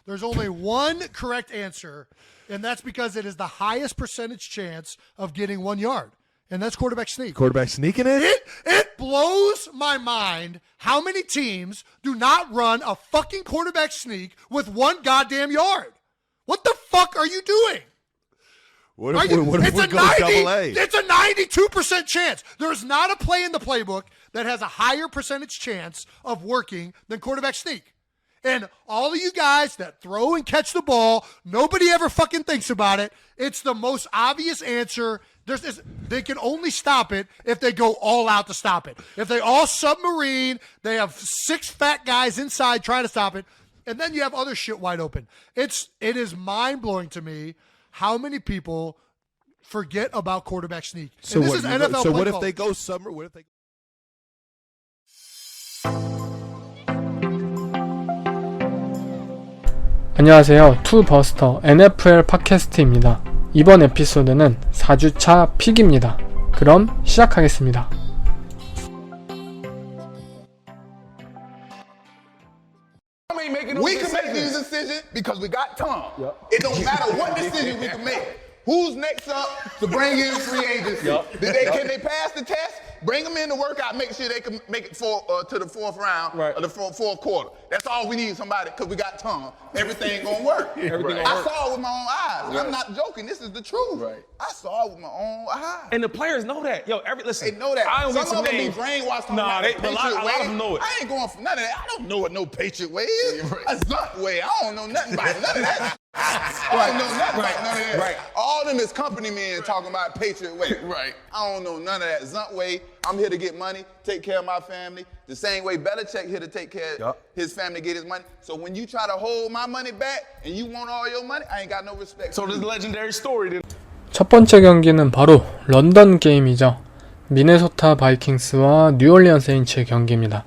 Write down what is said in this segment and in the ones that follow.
There's only one correct answer, and that's because it is the highest percentage chance of getting 1 yard. And that's quarterback sneak. Quarterback sneaking it? It blows my mind how many teams do not run a fucking quarterback sneak with 1 goddamn yard. What the fuck are you doing? What if we go double A? It's a 92% chance. There's not a play in the playbook that has a higher percentage chance of working than quarterback sneak. And all of you guys that throw and catch the ball, nobody ever fucking thinks about it. It's the most obvious answer. They can only stop it if they go all out to stop it. If they all submarine, they have 6 fat guys inside trying to stop it, and then you have other shit wide open. It is mind-blowing to me how many people forget about quarterback sneak. So and this what, is NFL so play what if call. they go summer? What if they? 안녕하세요. 투버스터 NFL 팟캐스트입니다. 이번 에피소드는 4주차 픽입니다. 그럼 시작하겠습니다. We can make these decisions because we got Tom. It don't matter what decision we can make. Who's next up to bring in free agency? Can they pass the test? Bring them in to work out, make sure they can make it to the fourth round, or the fourth quarter. That's all we need, somebody, because we got Tom. Everything gonna work. I saw it with my own eyes. I'm not joking. This is the truth. I saw it with my own eyes. And the players know that. Yo, listen. They know that. I don't get Some of them be names. brainwashed. Nah, a lot of them know it. I ain't going for none of that. I don't know what no Patriot way is. A Zunt way. I don't know nothing about none of that. I don't know nothing about none of that. All them is company men talking about Patriot way. I don't know none of that. Zunt way. I'm here to get money, take care of my family. The same way Belichick here to take care of his family, get his money. So when you try to hold my money back and you want all your money, I ain't got no respect. So this legendary story then. 첫 번째 경기는 바로 런던 게임이죠. 미네소타 바이킹스와 뉴올리언 세인츠의 경기입니다.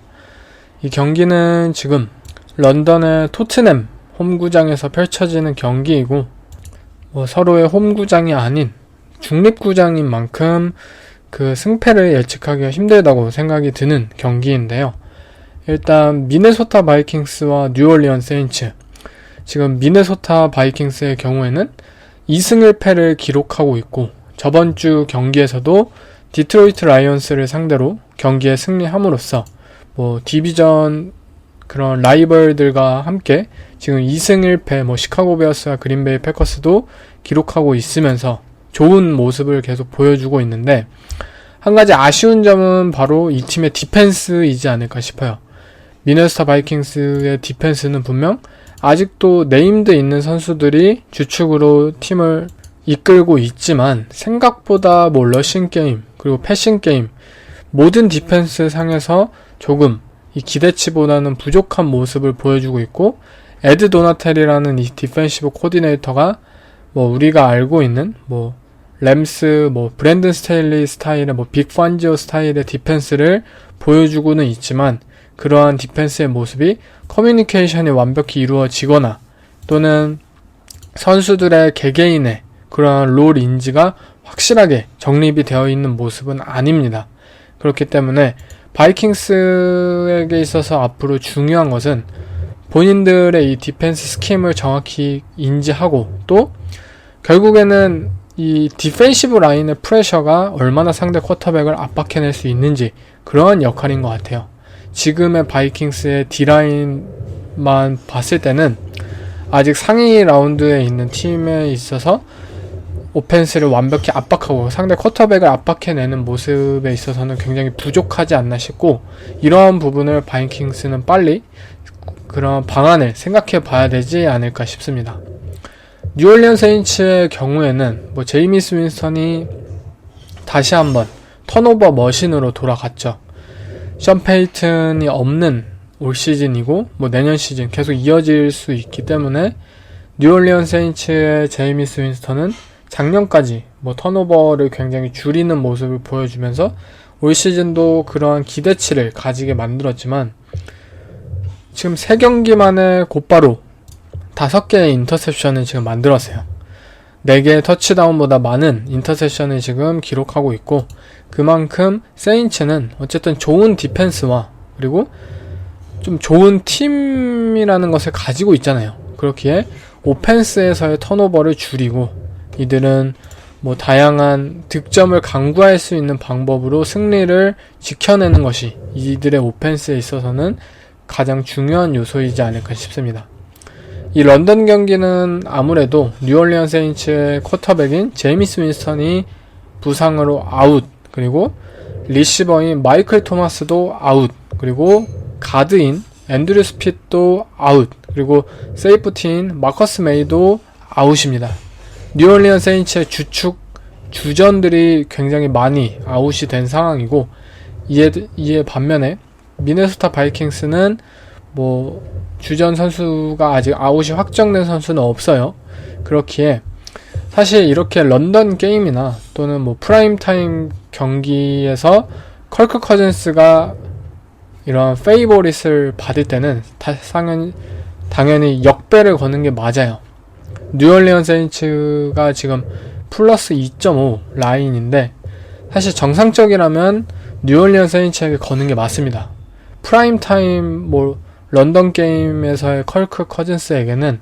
이 경기는 지금 런던의 토트넘 홈구장에서 펼쳐지는 경기이고 서로의 홈구장이 아닌 중립구장인 만큼 그 승패를 예측하기가 힘들다고 생각이 드는 경기인데요. 일단 미네소타 바이킹스와 뉴올리언 세인츠, 지금 미네소타 바이킹스의 경우에는 2승 1패를 기록하고 있고 저번 주 경기에서도 디트로이트 라이온스를 상대로 경기에 승리함으로써 디비전 그런 라이벌들과 함께 지금 2승 1패 시카고 베어스와 그린베이 패커스도 기록하고 있으면서 좋은 모습을 계속 보여주고 있는데, 한 가지 아쉬운 점은 바로 이 팀의 디펜스이지 않을까 싶어요. 미네소타 바이킹스의 디펜스는 분명 아직도 네임드 있는 선수들이 주축으로 팀을 이끌고 있지만 생각보다 러싱 게임 그리고 패싱 게임 모든 디펜스 상에서 조금 이 기대치보다는 부족한 모습을 보여주고 있고, 에드 도나텔이라는 이 디펜시브 코디네이터가 우리가 알고 있는 램스, 브랜든 스테일리 스타일의 빅 판지오 스타일의 디펜스를 보여주고는 있지만, 그러한 디펜스의 모습이 커뮤니케이션이 완벽히 이루어지거나 또는 선수들의 개개인의 그러한 롤 인지가 확실하게 정립이 되어 있는 모습은 아닙니다. 그렇기 때문에 바이킹스에게 있어서 앞으로 중요한 것은 본인들의 이 디펜스 스킴을 정확히 인지하고, 또 결국에는 이 디펜시브 라인의 프레셔가 얼마나 상대 쿼터백을 압박해낼 수 있는지, 그러한 역할인 것 같아요. 지금의 바이킹스의 D라인만 봤을 때는 아직 상위 라운드에 있는 팀에 있어서 오펜스를 완벽히 압박하고 상대 쿼터백을 압박해내는 모습에 있어서는 굉장히 부족하지 않나 싶고, 이러한 부분을 바이킹스는 빨리 그런 방안을 생각해 봐야 되지 않을까 싶습니다. 뉴올리언 세인츠의 경우에는 제이미스 윈스턴이 다시 한번 턴오버 머신으로 돌아갔죠. 션 페이튼이 없는 올 시즌이고 내년 시즌 계속 이어질 수 있기 때문에 뉴올리언 세인츠의 제이미스 윈스턴은 작년까지 턴오버를 굉장히 줄이는 모습을 보여주면서 올 시즌도 그러한 기대치를 가지게 만들었지만, 지금 3경기 만에 곧바로 5개의 인터셉션을 지금 만들었어요. 4개의 터치다운보다 많은 인터셉션을 지금 기록하고 있고, 그만큼 세인츠는 어쨌든 좋은 디펜스와 그리고 좀 좋은 팀이라는 것을 가지고 있잖아요. 그렇기에 오펜스에서의 턴오버를 줄이고 이들은 뭐 다양한 득점을 강구할 수 있는 방법으로 승리를 지켜내는 것이 이들의 오펜스에 있어서는 가장 중요한 요소이지 않을까 싶습니다. 이 런던 경기는 아무래도 뉴올리언 세인츠의 쿼터백인 제이미스 윈스턴이 부상으로 아웃, 그리고 리시버인 마이클 토마스도 아웃, 그리고 가드인 앤드류 스핏도 아웃, 그리고 세이프티인 마커스 메이도 아웃입니다. 뉴올리언 세인츠의 주전들이 굉장히 많이 아웃이 된 상황이고, 이에 반면에 미네소타 바이킹스는 뭐 주전 선수가 아직 아웃이 확정된 선수는 없어요. 그렇기에 사실 이렇게 런던 게임이나 또는 뭐 프라임타임 경기에서 컬크 커즌스가 이런 페이보릿을 받을 때는 당연히 역배를 거는 게 맞아요. 뉴올리언 세인츠가 지금 플러스 2.5 라인인데 사실 정상적이라면 뉴올리언 세인츠에게 거는 게 맞습니다. 프라임타임 뭐 런던 게임에서의 컬크 커즌스에게는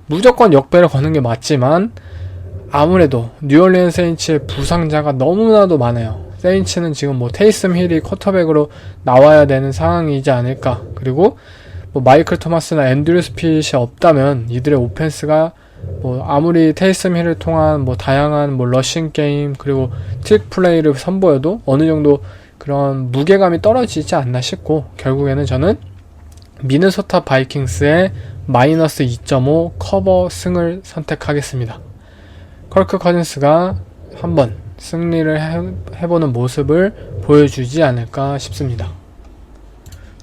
무조건 역배를 거는 게 맞지만 아무래도 뉴올리언 세인츠의 부상자가 너무나도 많아요. 세인츠는 지금 뭐 테이슨 힐이 쿼터백으로 나와야 되는 상황이지 않을까. 그리고 뭐 마이클 토마스나 앤드류 스핏이 없다면 이들의 오펜스가 뭐 아무리 테이슨 힐을 통한 뭐 다양한 뭐 러싱 게임 그리고 트릭 플레이를 선보여도 어느 정도 그런 무게감이 떨어지지 않나 싶고, 결국에는 저는 미네소타 바이킹스의 마이너스 2.5 커버 승을 선택하겠습니다. 컬크 커즌스가 한번 승리를 해보는 모습을 보여주지 않을까 싶습니다.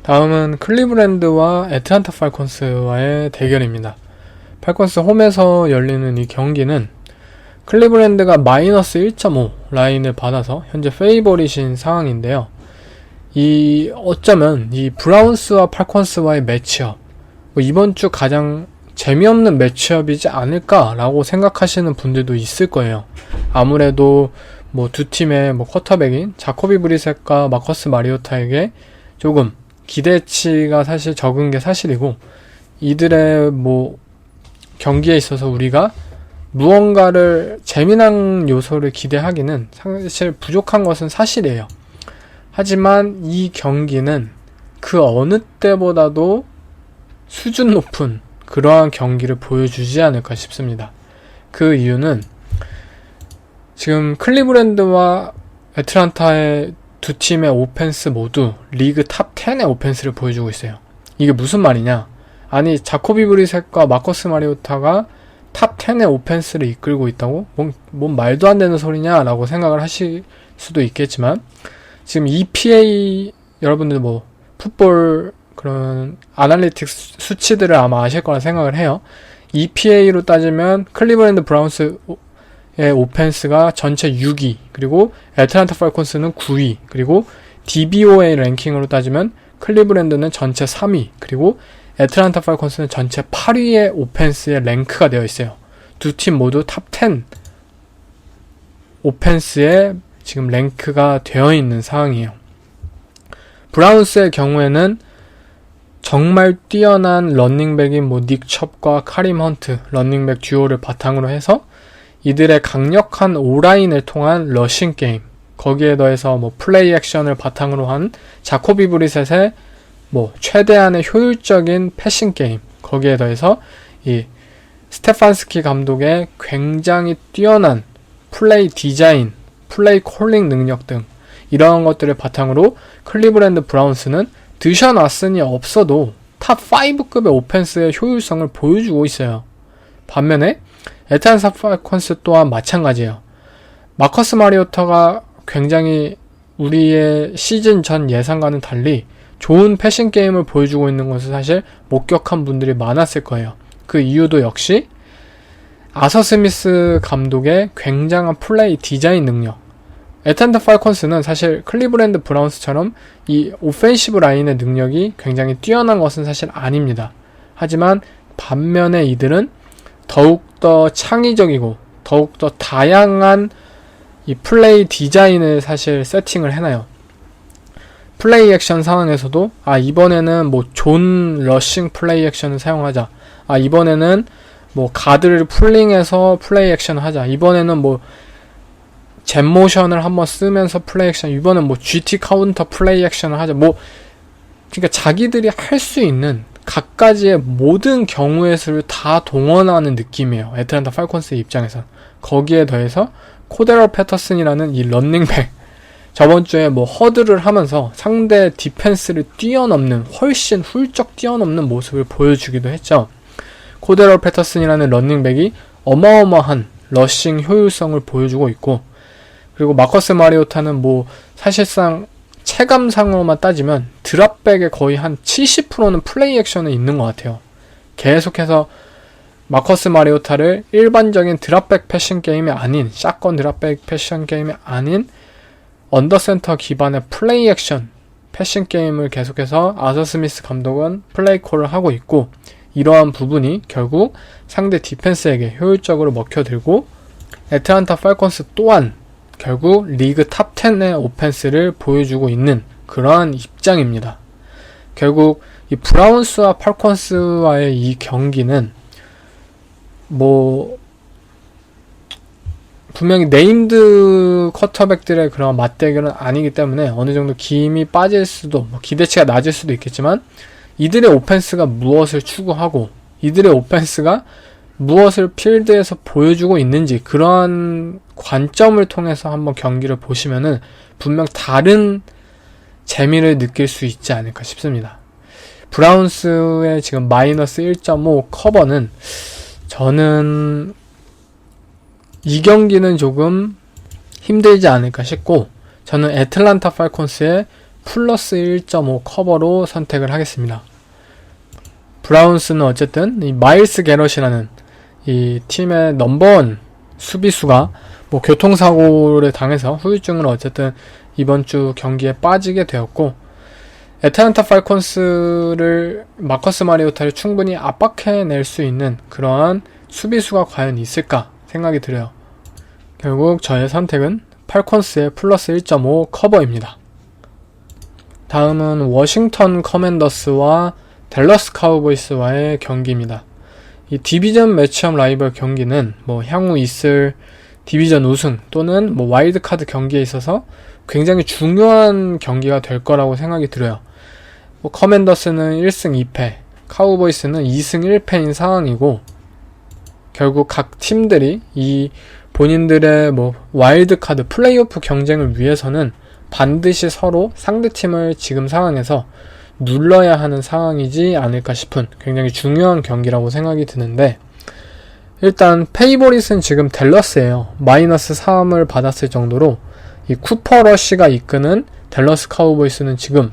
다음은 클리브랜드와 애틀랜타 팔콘스와의 대결입니다. 팔콘스 홈에서 열리는 이 경기는 클리브랜드가 마이너스 1.5 라인을 받아서 현재 페이버릿인 상황인데요. 어쩌면 이 브라운스와 팔콘스와의 매치업, 뭐 이번 주 가장 재미없는 매치업이지 않을까라고 생각하시는 분들도 있을 거예요. 아무래도 뭐 두 팀의 뭐 쿼터백인 자코비 브리셋과 마커스 마리오타에게 조금 기대치가 사실 적은 게 사실이고, 이들의 뭐 경기에 있어서 우리가 무언가를 재미난 요소를 기대하기는 사실 부족한 것은 사실이에요. 하지만 이 경기는 그 어느 때보다도 수준 높은 그러한 경기를 보여주지 않을까 싶습니다. 그 이유는 지금 클리브랜드와 애틀랜타의 두 팀의 오펜스 모두 리그 탑 10의 오펜스를 보여주고 있어요. 이게 무슨 말이냐? 아니, 자코비 브리셋과 마커스 마리오타가 탑 10의 오펜스를 이끌고 있다고? 뭔 말도 안 되는 소리냐? 라고 생각을 하실 수도 있겠지만, 지금 EPA, 여러분들 뭐 풋볼 그런 아날리틱스 수치들을 아마 아실 거라 생각을 해요. EPA로 따지면 클리브랜드 브라운스의 오펜스가 전체 6위, 그리고 애틀랜타 팔콘스는 9위, 그리고 DVOA 랭킹으로 따지면 클리브랜드는 전체 3위, 그리고 애틀랜타 팔콘스는 전체 8위의 오펜스에 랭크가 되어 있어요. 두 팀 모두 탑 10 오펜스에 지금 랭크가 되어 있는 상황이에요. 브라운스의 경우에는 정말 뛰어난 런닝백인 뭐 닉 첩과 카림 헌트 런닝백 듀오를 바탕으로 해서 이들의 강력한 오라인을 통한 러싱 게임, 거기에 더해서 뭐 플레이 액션을 바탕으로 한 자코비 브리셋의 뭐 최대한의 효율적인 패싱 게임, 거기에 더해서 이 스테판스키 감독의 굉장히 뛰어난 플레이 디자인, 플레이 콜링 능력 등 이러한 것들을 바탕으로 클리브랜드 브라운스는 드셔놨으니 없어도 탑 5급의 오펜스의 효율성을 보여주고 있어요. 반면에 애틀랜타 팔콘스 또한 마찬가지예요. 마커스 마리오타가 굉장히 우리의 시즌 전 예상과는 달리 좋은 패싱 게임을 보여주고 있는 것을 사실 목격한 분들이 많았을 거예요. 그 이유도 역시 아서 스미스 감독의 굉장한 플레이 디자인 능력. 애틀랜타 팔콘스는 사실 클리브랜드 브라운스처럼 이 오펜시브 라인의 능력이 굉장히 뛰어난 것은 사실 아닙니다. 하지만 반면에 이들은 더욱더 창의적이고 더욱더 다양한 이 플레이 디자인을 사실 세팅을 해놔요. 플레이 액션 상황에서도 이번에는 뭐 존 러싱 플레이 액션을 사용하자, 이번에는 뭐 가드를 풀링해서 플레이 액션을 하자, 이번에는 뭐 jet모션을 한번 쓰면서 플레이 액션, 이번엔 뭐 GT 카운터 플레이 액션을 하자, 뭐 그러니까 자기들이 할 수 있는 각가지의 모든 경우의 수를 다 동원하는 느낌이에요, 애틀랜타 팔콘스의 입장에서. 거기에 더해서 코데럴 패터슨이라는 이 런닝백, 저번주에 뭐 허드를 하면서 상대 디펜스를 뛰어넘는, 훨씬 훌쩍 뛰어넘는 모습을 보여주기도 했죠. 코데럴 패터슨이라는 런닝백이 어마어마한 러싱 효율성을 보여주고 있고, 그리고 마커스 마리오타는 뭐 사실상 체감상으로만 따지면 드랍백의 거의 한 70%는 플레이 액션에 있는 것 같아요. 계속해서 마커스 마리오타를 일반적인 드랍백 패션 게임이 아닌, 샷건 드랍백 패션 게임이 아닌 언더센터 기반의 플레이 액션 패션 게임을 계속해서 아서 스미스 감독은 플레이 콜을 하고 있고, 이러한 부분이 결국 상대 디펜스에게 효율적으로 먹혀들고, 애틀랜타 팔콘스 또한 결국 리그 탑 10의 오펜스를 보여주고 있는 그러한 입장입니다. 결국 이 브라운스와 팔콘스와의 이 경기는 뭐 분명히 네임드 쿼터백들의 그런 맞대결은 아니기 때문에 어느 정도 김이 빠질 수도, 뭐 기대치가 낮을 수도 있겠지만, 이들의 오펜스가 무엇을 추구하고 이들의 오펜스가 무엇을 필드에서 보여주고 있는지, 그러한 관점을 통해서 한번 경기를 보시면은 분명 다른 재미를 느낄 수 있지 않을까 싶습니다. 브라운스의 지금 마이너스 1.5 커버는 저는 이 경기는 조금 힘들지 않을까 싶고, 저는 애틀랜타 팔콘스의 플러스 1.5 커버로 선택을 하겠습니다. 브라운스는 어쨌든 이 마일스 게럿이라는 이 팀의 넘버원 수비수가 뭐 교통사고를 당해서 후유증으로 어쨌든 이번 주 경기에 빠지게 되었고, 애틀랜타 팔콘스를 마커스 마리오타를 충분히 압박해낼 수 있는 그러한 수비수가 과연 있을까 생각이 들어요. 결국 저의 선택은 팔콘스의 플러스 1.5 커버입니다. 다음은 워싱턴 커맨더스와 댈러스 카우보이스와의 경기입니다. 이 디비전 매치업 라이벌 경기는 뭐 향후 있을 디비전 우승 또는 뭐 와일드카드 경기에 있어서 굉장히 중요한 경기가 될 거라고 생각이 들어요. 뭐 커맨더스는 1승 2패, 카우보이스는 2승 1패인 상황이고, 결국 각 팀들이 이 본인들의 뭐 와일드카드 플레이오프 경쟁을 위해서는 반드시 서로 상대팀을 지금 상황에서 눌러야 하는 상황이지 않을까 싶은 굉장히 중요한 경기라고 생각이 드는데, 일단 페이보릿은 지금 댈러스예요. 마이너스 3을 받았을 정도로 이 쿠퍼 러쉬가 이끄는 댈러스 카우보이스는 지금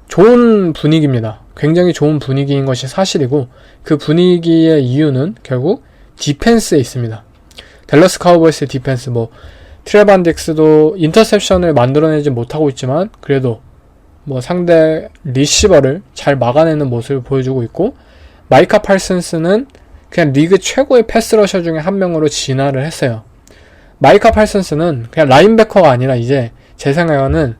좋은 분위기입니다. 굉장히 좋은 분위기인 것이 사실이고, 그 분위기의 이유는 결국 디펜스에 있습니다. 댈러스 카우보이스의 디펜스, 뭐 트레반 딕스도 인터셉션을 만들어내지 못하고 있지만 그래도 뭐 상대 리시버를 잘 막아내는 모습을 보여주고 있고, 마이카 팔슨스는 그냥 리그 최고의 패스러셔 중에 한 명으로 진화를 했어요. 마이카 팔슨스는 그냥 라인베커가 아니라 이제 제 생각에는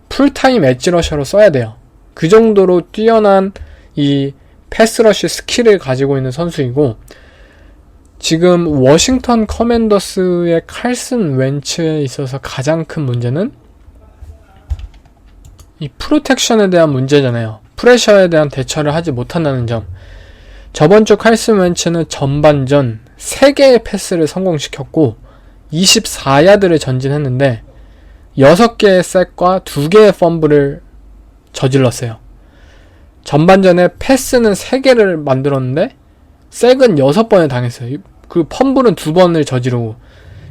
풀타임 엣지러셔로 써야 돼요. 그 정도로 뛰어난 이 패스러쉬 스킬을 가지고 있는 선수이고, 지금 워싱턴 커맨더스의 칼슨 웬츠에 있어서 가장 큰 문제는 이 프로텍션에 대한 문제잖아요. 프레셔에 대한 대처를 하지 못한다는 점. 저번주 칼슨 웬츠는 전반전 3개의 패스를 성공시켰고 24야드를 전진했는데 6개의 셋과 2개의 펌블을 저질렀어요. 전반전에 패스는 3개를 만들었는데 셋은 6번을 당했어요. 그 펌블은 2번을 저지르고,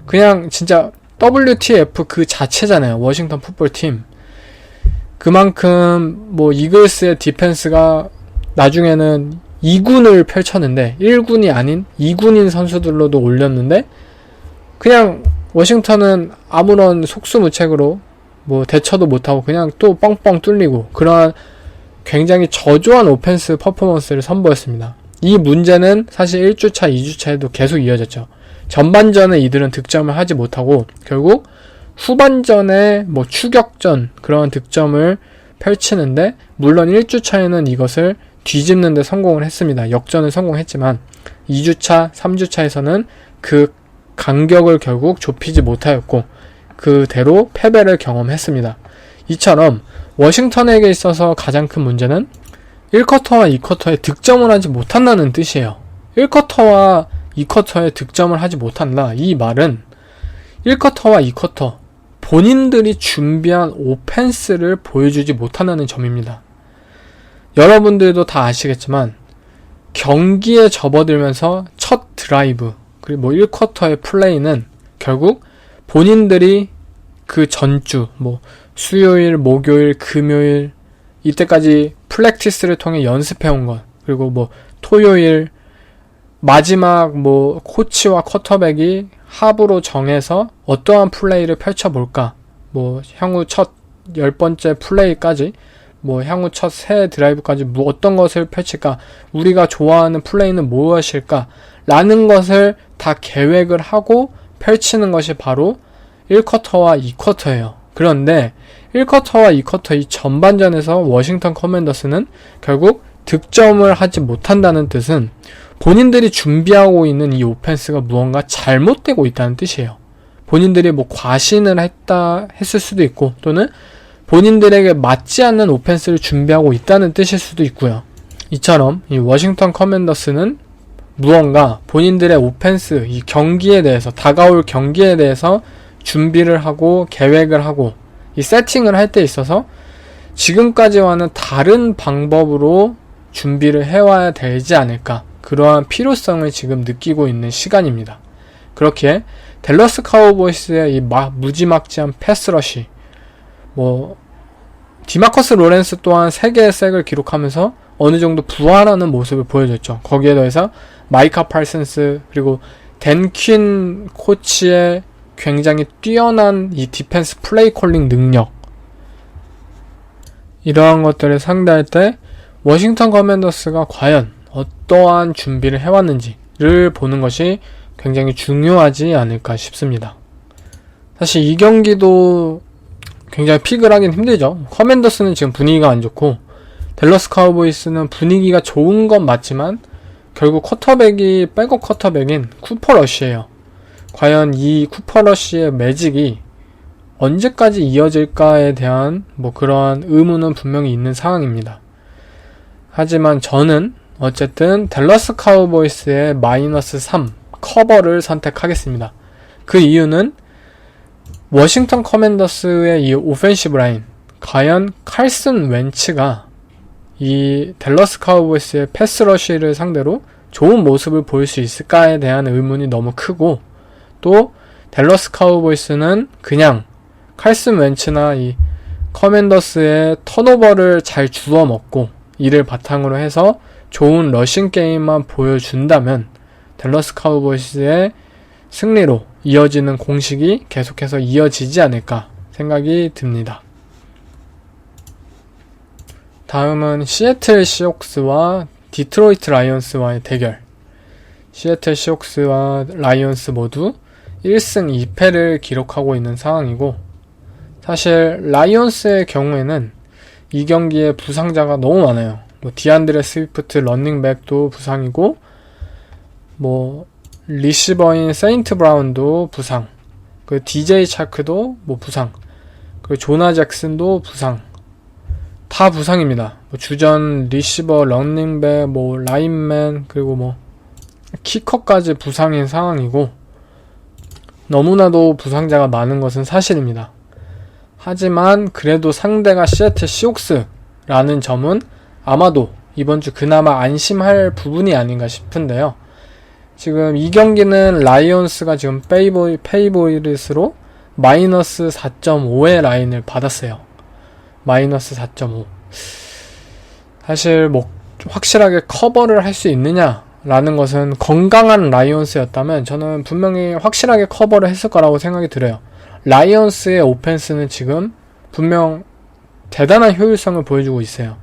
그냥 진짜 WTF 그 자체잖아요. 워싱턴 풋볼팀. 그만큼 뭐 이글스의 디펜스가 나중에는 2군을 펼쳤는데 1군이 아닌 2군인 선수들로도 올렸는데, 그냥 워싱턴은 아무런 속수무책으로 뭐 대처도 못하고 그냥 또 뻥뻥 뚫리고, 그러한 굉장히 저조한 오펜스 퍼포먼스를 선보였습니다. 이 문제는 사실 1주차, 2주차에도 계속 이어졌죠. 전반전에 이들은 득점을 하지 못하고 결국 후반전에 뭐 추격전 그런 득점을 펼치는데, 물론 1주차에는 이것을 뒤집는 데 성공을 했습니다. 역전을 성공했지만 2주차, 3주차에서는 그 간격을 결국 좁히지 못하였고 그대로 패배를 경험했습니다. 이처럼 워싱턴에게 있어서 가장 큰 문제는 1쿼터와 2쿼터에 득점을 하지 못한다는 뜻이에요. 1쿼터와 2쿼터에 득점을 하지 못한다. 이 말은 1쿼터와 2쿼터 본인들이 준비한 오펜스를 보여주지 못한다는 점입니다. 여러분들도 다 아시겠지만 경기에 접어들면서 첫 드라이브 그리고 뭐 1쿼터의 플레이는 결국 본인들이 그 전주 수요일, 목요일, 금요일 이때까지 플렉티스를 통해 연습해온 것 그리고 토요일 마지막 코치와 쿼터백이 합으로 정해서 어떠한 플레이를 펼쳐볼까 향후 첫 10번째 플레이까지 향후 첫 새 드라이브까지 어떤 것을 펼칠까 우리가 좋아하는 플레이는 무엇일까 라는 것을 다 계획을 하고 펼치는 것이 바로 1쿼터와 2쿼터예요. 그런데 1쿼터와 2쿼터 이 전반전에서 워싱턴 커맨더스는 결국 득점을 하지 못한다는 뜻은 본인들이 준비하고 있는 이 오펜스가 무언가 잘못되고 있다는 뜻이에요. 본인들이 과신을 했을 수도 있고 또는 본인들에게 맞지 않는 오펜스를 준비하고 있다는 뜻일 수도 있고요. 이처럼 이 워싱턴 커맨더스는 무언가 본인들의 오펜스, 이 경기에 대해서 다가올 경기에 대해서 준비를 하고 계획을 하고 이 세팅을 할 때 있어서 지금까지와는 다른 방법으로 준비를 해와야 되지 않을까 그러한 필요성을 지금 느끼고 있는 시간입니다. 그렇기에 댈러스 카우보이스의 이 무지막지한 패스러시 디마커스 로렌스 또한 3개의 색을 기록하면서 어느 정도 부활하는 모습을 보여줬죠. 거기에 더해서 마이카 팔슨스 그리고 댄 퀸 코치의 굉장히 뛰어난 이 디펜스 플레이 콜링 능력 이러한 것들을 상대할 때 워싱턴 커맨더스가 과연 어떠한 준비를 해왔는지를 보는 것이 굉장히 중요하지 않을까 싶습니다. 사실 이 경기도 굉장히 픽을 하긴 힘들죠. 커맨더스는 지금 분위기가 안 좋고 댈러스 카우보이스는 분위기가 좋은 건 맞지만 결국 쿼터백이 백업 쿼터백인 쿠퍼 러쉬예요. 과연 이 쿠퍼 러쉬의 매직이 언제까지 이어질까에 대한 그러한 의문은 분명히 있는 상황입니다. 하지만 저는 어쨌든 댈러스 카우보이스의 -3 커버를 선택하겠습니다. 그 이유는 워싱턴 커맨더스의 이 오펜시브 라인 과연 칼슨 웬츠가 이 댈러스 카우보이스의 패스러쉬를 상대로 좋은 모습을 보일 수 있을까에 대한 의문이 너무 크고 또 댈러스 카우보이스는 그냥 칼슨 웬츠나 이 커맨더스의 턴오버를 잘 주워 먹고 이를 바탕으로 해서 좋은 러싱 게임만 보여준다면 댈러스 카우보이스의 승리로 이어지는 공식이 계속해서 이어지지 않을까 생각이 듭니다. 다음은 시애틀 시옥스와 디트로이트 라이온스와의 대결. 시애틀 시옥스와 라이온스 모두 1승 2패를 기록하고 있는 상황이고 사실 라이온스의 경우에는 이 경기에 부상자가 너무 많아요. 디안드레 스위프트 런닝백도 부상이고 리시버인 세인트 브라운도 부상, 그 DJ 차크도 부상, 그 조나 잭슨도 부상, 다 부상입니다. 주전 리시버, 런닝백, 라인맨 그리고 키커까지 부상인 상황이고 너무나도 부상자가 많은 것은 사실입니다. 하지만 그래도 상대가 시애틀 시옥스라는 점은 아마도 이번 주 그나마 안심할 부분이 아닌가 싶은데요. 지금 이 경기는 라이온스가 지금 페이보릿으로 -4.5의 라인을 받았어요. -4.5. 사실 확실하게 커버를 할 수 있느냐라는 것은 건강한 라이온스였다면 저는 분명히 확실하게 커버를 했을 거라고 생각이 들어요. 라이온스의 오펜스는 지금 분명 대단한 효율성을 보여주고 있어요.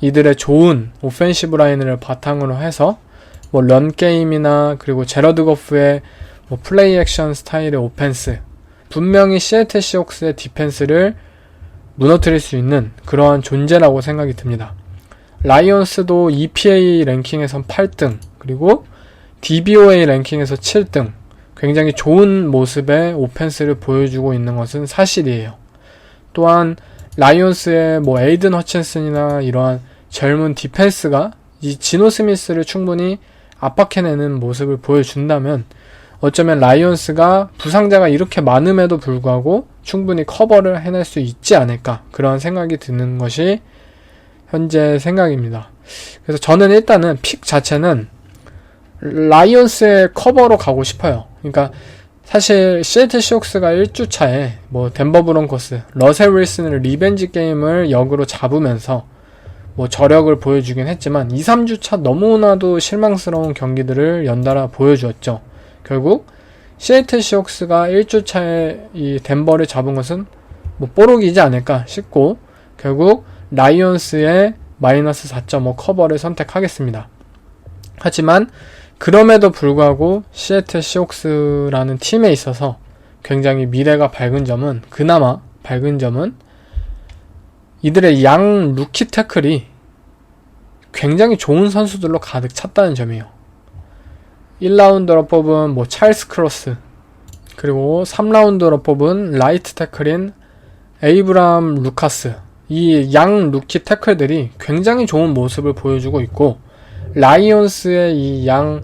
이들의 좋은 오펜시브 라인을 바탕으로 해서 런게임이나 그리고 제러드 거프의 플레이 액션 스타일의 오펜스 분명히 시애틀 시옥스의 디펜스를 무너뜨릴 수 있는 그러한 존재라고 생각이 듭니다. 라이온스도 EPA 랭킹에선 8등, 그리고 DVOA 랭킹에서 7등, 굉장히 좋은 모습의 오펜스를 보여주고 있는 것은 사실이에요. 또한 라이온스의 뭐 에이든 허친슨이나 이러한 젊은 디펜스가 이 지노 스미스를 충분히 압박해내는 모습을 보여준다면 어쩌면 라이온스가 부상자가 이렇게 많음에도 불구하고 충분히 커버를 해낼 수 있지 않을까, 그런 생각이 드는 것이 현재 생각입니다. 그래서 저는 일단은 픽 자체는 라이온스의 커버로 가고 싶어요. 그러니까 사실 시애틀 시옥스가 1주차에 뭐 덴버 브론코스, 러셀 윌슨을 리벤지 게임을 역으로 잡으면서 뭐 저력을 보여주긴 했지만 2, 3주차 너무나도 실망스러운 경기들을 연달아 보여주었죠. 결국 시애틀 시옥스가 1주차에 이 덴버를 잡은 것은 뭐 뽀록이지 않을까 싶고, 결국 라이온스의 마이너스 4.5 커버를 선택하겠습니다. 하지만 그럼에도 불구하고 시애틀 시옥스라는 팀에 있어서 굉장히 미래가 밝은 점은, 그나마 밝은 점은 이들의 양 루키 태클이 굉장히 좋은 선수들로 가득 찼다는 점이에요. 1라운드로 뽑은 뭐 찰스 크로스, 그리고 3라운드로 뽑은 라이트 태클인 에이브람 루카스, 이 양 루키 태클들이 굉장히 좋은 모습을 보여주고 있고, 라이온스의 이 양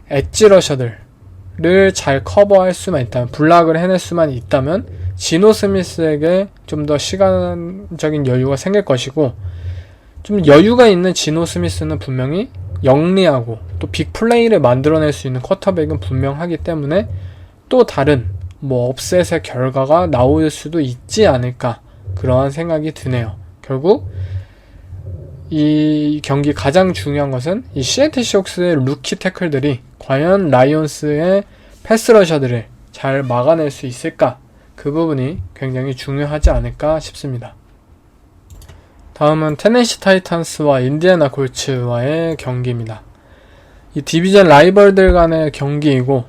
엣지 러셔들을 잘 커버할 수만 있다면, 블락을 해낼 수만 있다면 지노 스미스에게 좀 더 시간적인 여유가 생길 것이고, 좀 여유가 있는 지노 스미스는 분명히 영리하고 또 빅플레이를 만들어낼 수 있는 쿼터백은 분명하기 때문에 또 다른 뭐 업셋의 결과가 나올 수도 있지 않을까, 그러한 생각이 드네요. 결국 이 경기 가장 중요한 것은 이 시애틀 시옥스의 루키 태클들이 과연 라이온스의 패스러셔들을 잘 막아낼 수 있을까, 그 부분이 굉장히 중요하지 않을까 싶습니다. 다음은 테네시 타이탄스와 인디애나 콜츠와의 경기입니다. 이 디비전 라이벌들 간의 경기이고,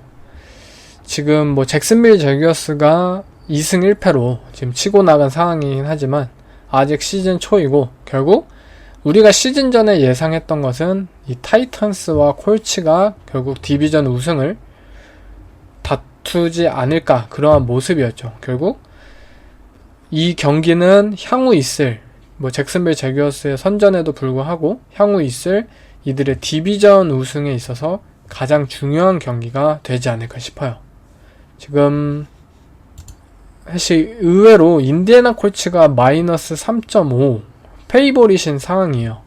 지금 뭐 잭슨빌 제규어스가 2승 1패로 지금 치고 나간 상황이긴 하지만 아직 시즌 초이고, 결국 우리가 시즌 전에 예상했던 것은 이 타이탄스와 콜츠가 결국 디비전 우승을 다투지 않을까, 그러한 모습이었죠. 결국 이 경기는 향후 있을 뭐 잭슨빌 제규어스의 선전에도 불구하고 향후 있을 이들의 디비전 우승에 있어서 가장 중요한 경기가 되지 않을까 싶어요. 지금 사실 의외로 인디애나 콜츠가 마이너스 3.5 페이보릿인 상황이에요.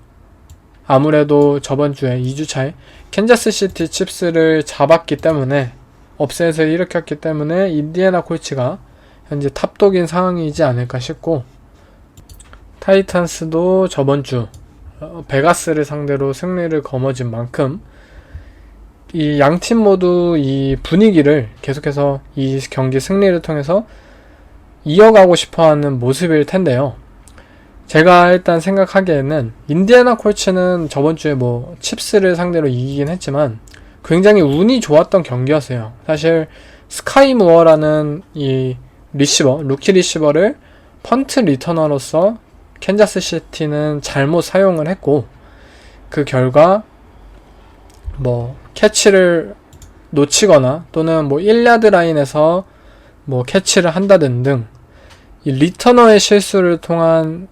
아무래도 저번주에 2주차에 캔자스시티 칩스를 잡았기 때문에, 업셋을 일으켰기 때문에 인디애나 콜츠가 현재 탑독인 상황이지 않을까 싶고, 타이탄스도 저번주 베가스를 상대로 승리를 거머쥔 만큼 이 양팀 모두 이 분위기를 계속해서 이 경기 승리를 통해서 이어가고 싶어하는 모습일 텐데요. 제가 일단 생각하기에는 인디애나 콜츠는 저번주에 뭐 칩스를 상대로 이기긴 했지만 굉장히 운이 좋았던 경기였어요. 사실 스카이 무어라는 이 리시버, 루키 리시버를 펀트 리터너로서 캔자스 시티는 잘못 사용을 했고, 그 결과 뭐 캐치를 놓치거나 또는 뭐 1야드 라인에서 뭐 캐치를 한다든 등 이 리터너의 실수를 통한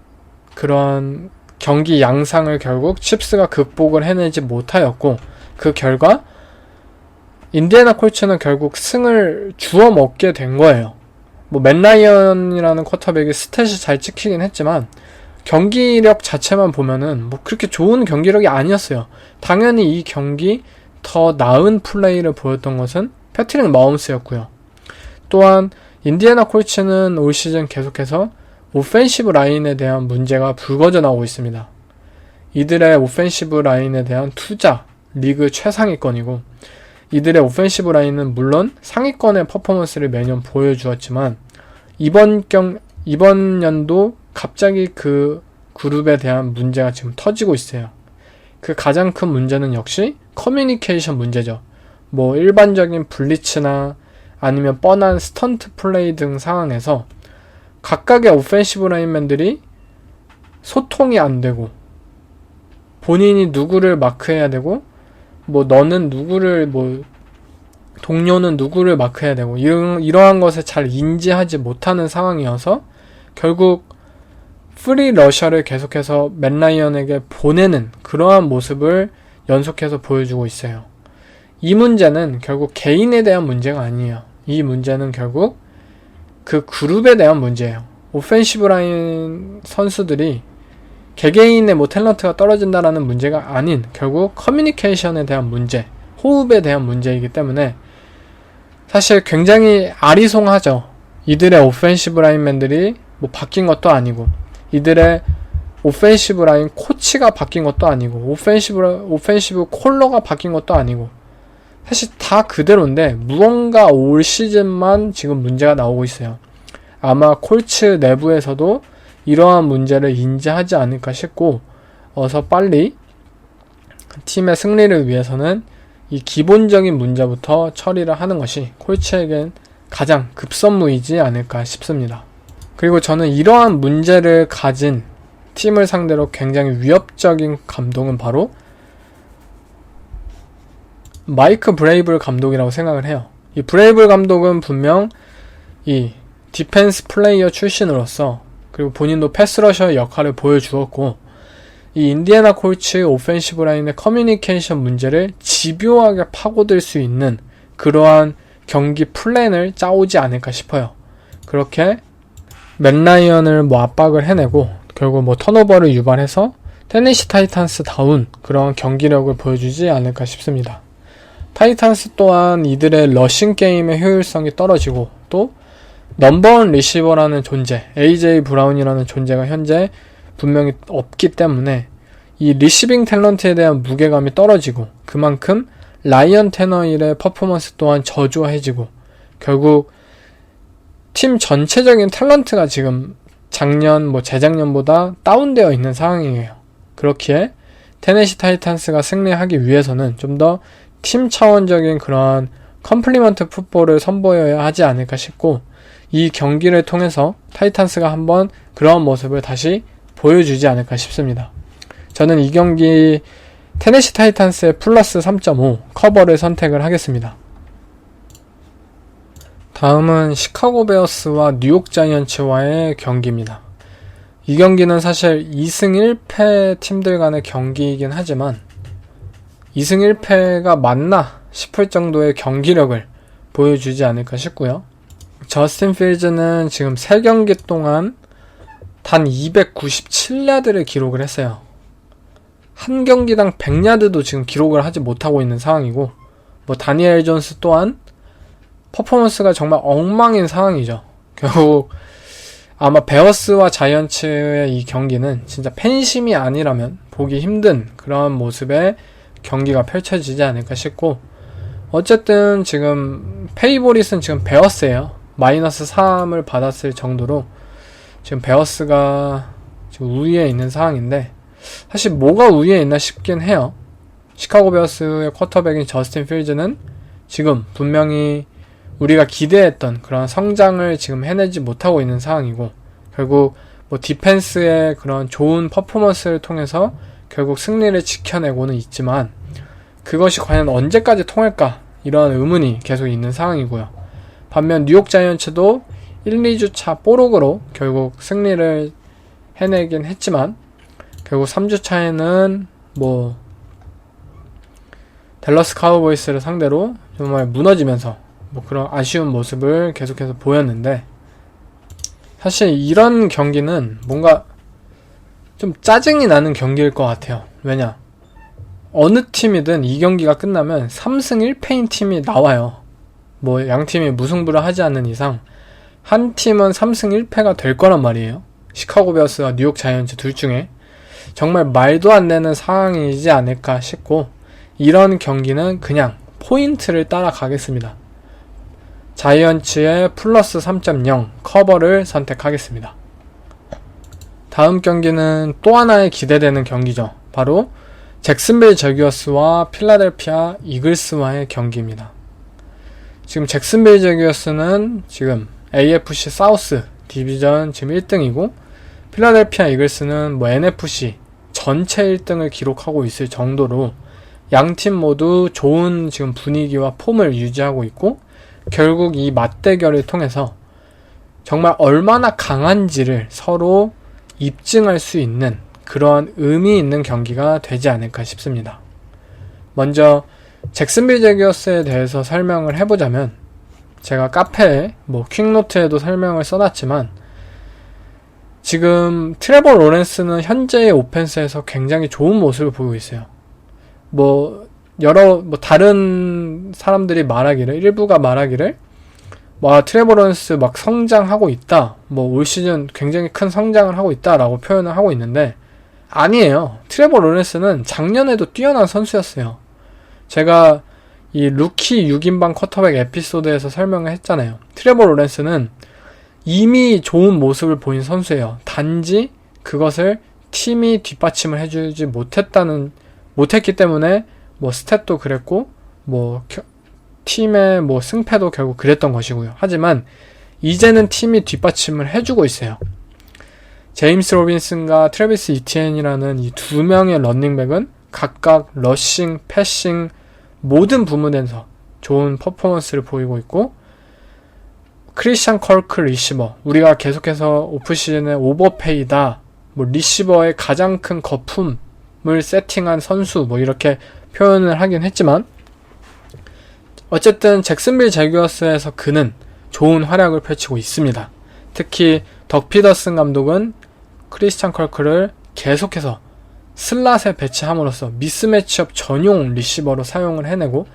그런 경기 양상을 결국 칩스가 극복을 해내지 못하였고, 그 결과 인디애나 콜츠는 결국 승을 주워 먹게 된 거예요. 뭐 맨 라이언이라는 쿼터백이 스탯이 잘 찍히긴 했지만 경기력 자체만 보면은 뭐 그렇게 좋은 경기력이 아니었어요. 당연히 이 경기 더 나은 플레이를 보였던 것은 패트릭 마홈스였고요. 또한 인디애나 콜츠는 올 시즌 계속해서 오펜시브 라인에 대한 문제가 불거져 나오고 있습니다. 이들의 오펜시브 라인에 대한 투자, 리그 최상위권이고, 이들의 오펜시브 라인은 물론 상위권의 퍼포먼스를 매년 보여주었지만 이번 연도 갑자기 그 그룹에 대한 문제가 지금 터지고 있어요. 그 가장 큰 문제는 역시 커뮤니케이션 문제죠. 뭐 일반적인 블리츠나 아니면 뻔한 스턴트 플레이 등 상황에서 각각의 오펜시브 라인맨들이 소통이 안 되고 본인이 누구를 마크해야 되고 뭐 너는 누구를 뭐 동료는 누구를 마크해야 되고 이러한 것을 잘 인지하지 못하는 상황이어서 결국 프리 러셔를 계속해서 맷 라이언에게 보내는 그러한 모습을 연속해서 보여주고 있어요. 이 문제는 결국 개인에 대한 문제가 아니에요. 이 문제는 결국 그 그룹에 대한 문제예요. 오펜시브 라인 선수들이 개개인의 뭐 탤런트가 떨어진다라는 문제가 아닌 결국 커뮤니케이션에 대한 문제, 호흡에 대한 문제이기 때문에 사실 굉장히 아리송하죠. 이들의 오펜시브 라인맨들이 뭐 바뀐 것도 아니고 이들의 오펜시브 라인 코치가 바뀐 것도 아니고 오펜시브 콜러가 바뀐 것도 아니고 사실 다 그대로인데 무언가 올 시즌만 지금 문제가 나오고 있어요. 아마 콜츠 내부에서도 이러한 문제를 인지하지 않을까 싶고 어서 빨리 팀의 승리를 위해서는 이 기본적인 문제부터 처리를 하는 것이 콜츠에겐 가장 급선무이지 않을까 싶습니다. 그리고 저는 이러한 문제를 가진 팀을 상대로 굉장히 위협적인 감독은 바로 마이크 브레이블 감독이라고 생각을 해요. 이 브레이블 감독은 분명 이 디펜스 플레이어 출신으로서 그리고 본인도 패스러셔 역할을 보여주었고 이 인디애나 콜츠 오펜시브 라인의 커뮤니케이션 문제를 집요하게 파고들 수 있는 그러한 경기 플랜을 짜오지 않을까 싶어요. 그렇게 맷 라이언을 뭐 압박을 해내고 결국 뭐 턴오버를 유발해서 테네시 타이탄스 다운 그런 경기력을 보여주지 않을까 싶습니다. 타이탄스 또한 이들의 러싱 게임의 효율성이 떨어지고 또 넘버원 리시버라는 존재, AJ 브라운이라는 존재가 현재 분명히 없기 때문에 이 리시빙 탤런트에 대한 무게감이 떨어지고 그만큼 라이언 테너힐의 퍼포먼스 또한 저조해지고 결국 팀 전체적인 탤런트가 지금 작년 뭐 재작년보다 다운되어 있는 상황이에요. 그렇기에 테네시 타이탄스가 승리하기 위해서는 좀 더 팀 차원적인 그러한 컴플리먼트 풋볼을 선보여야 하지 않을까 싶고 이 경기를 통해서 타이탄스가 한번 그런 모습을 다시 보여주지 않을까 싶습니다. 저는 이 경기 테네시 타이탄스의 플러스 3.5 커버를 선택을 하겠습니다. 다음은 시카고 베어스와 뉴욕 자이언츠와의 경기입니다. 이 경기는 사실 2승 1패 팀들 간의 경기이긴 하지만 2승 1패가 맞나 싶을 정도의 경기력을 보여주지 않을까 싶고요. 저스틴 필즈는 지금 3경기 동안 단 297야드를 기록을 했어요. 한 경기당 100야드도 지금 기록을 하지 못하고 있는 상황이고 뭐 다니엘 존스 또한 퍼포먼스가 정말 엉망인 상황이죠. 결국 아마 베어스와 자이언츠의 이 경기는 진짜 팬심이 아니라면 보기 힘든 그런 모습의 경기가 펼쳐지지 않을까 싶고 어쨌든 지금 페이보릿은 지금 베어스예요. 마이너스 3을 받았을 정도로 지금 베어스가 지금 우위에 있는 상황인데 사실 뭐가 우위에 있나 싶긴 해요. 시카고 베어스의 쿼터백인 저스틴 필즈는 지금 분명히 우리가 기대했던 그런 성장을 지금 해내지 못하고 있는 상황이고 결국 뭐 디펜스의 그런 좋은 퍼포먼스를 통해서 결국 승리를 지켜내고는 있지만 그것이 과연 언제까지 통할까 이런 의문이 계속 있는 상황이고요. 반면 뉴욕 자이언츠도 1, 2주차 뽀록으로 결국 승리를 해내긴 했지만 결국 3주차에는 뭐 댈러스 카우보이스를 상대로 정말 무너지면서 뭐 그런 아쉬운 모습을 계속해서 보였는데 사실 이런 경기는 뭔가 좀 짜증이 나는 경기일 것 같아요. 왜냐? 어느 팀이든 이 경기가 끝나면 3승 1패인 팀이 나와요. 뭐 양팀이 무승부를 하지 않는 이상 한 팀은 3승 1패가 될 거란 말이에요. 시카고 베어스와 뉴욕 자이언츠 둘 중에 정말 말도 안 되는 상황이지 않을까 싶고 이런 경기는 그냥 포인트를 따라가겠습니다. 자이언츠의 플러스 3.0 커버를 선택하겠습니다. 다음 경기는 또 하나의 기대되는 경기죠. 바로 잭슨빌 저기어스와 필라델피아 이글스와의 경기입니다. 지금 잭슨빌 저기어스는 지금 AFC 사우스 디비전 지금 1등이고 필라델피아 이글스는 뭐 NFC 전체 1등을 기록하고 있을 정도로 양팀 모두 좋은 지금 분위기와 폼을 유지하고 있고, 결국 이 맞대결을 통해서 정말 얼마나 강한지를 서로 입증할 수 있는 그런 의미 있는 경기가 되지 않을까 싶습니다. 먼저 잭슨빌 제기어스에 대해서 설명을 해보자면, 제가 카페에 퀵노트에도 설명을 써놨지만, 지금 트레버 로렌스는 현재의 오펜스에서 굉장히 좋은 모습을 보이고 있어요. 다른 사람들이 말하기를, 일부가 말하기를 트레버 로렌스 막 성장하고 있다, 올 시즌 굉장히 큰 성장을 하고 있다 라고 표현을 하고 있는데, 아니에요. 트레버 로렌스는 작년에도 뛰어난 선수였어요. 제가 이 루키 6인방 쿼터백 에피소드에서 설명을 했잖아요. 트레버 로렌스는 이미 좋은 모습을 보인 선수예요. 단지 그것을 팀이 뒷받침을 해주지 못했기 때문에 스탯도 그랬고 팀의 승패도 결국 그랬던 것이고요. 하지만 이제는 팀이 뒷받침을 해주고 있어요. 제임스 로빈슨과 트래비스 이티엔이라는 이 두 명의 런닝백은 각각 러싱, 패싱 모든 부문에서 좋은 퍼포먼스를 보이고 있고, 크리스찬 컬크 리시버, 우리가 계속해서 오프시즌에 오버페이다, 리시버의 가장 큰 거품을 세팅한 선수, 이렇게 표현을 하긴 했지만, 어쨌든 잭슨빌 제규어스에서 그는 좋은 활약을 펼치고 있습니다. 특히 덕 피더슨 감독은 크리스찬 컬크를 계속해서 슬롯에 배치함으로써 미스매치업 전용 리시버로 사용을 해내고,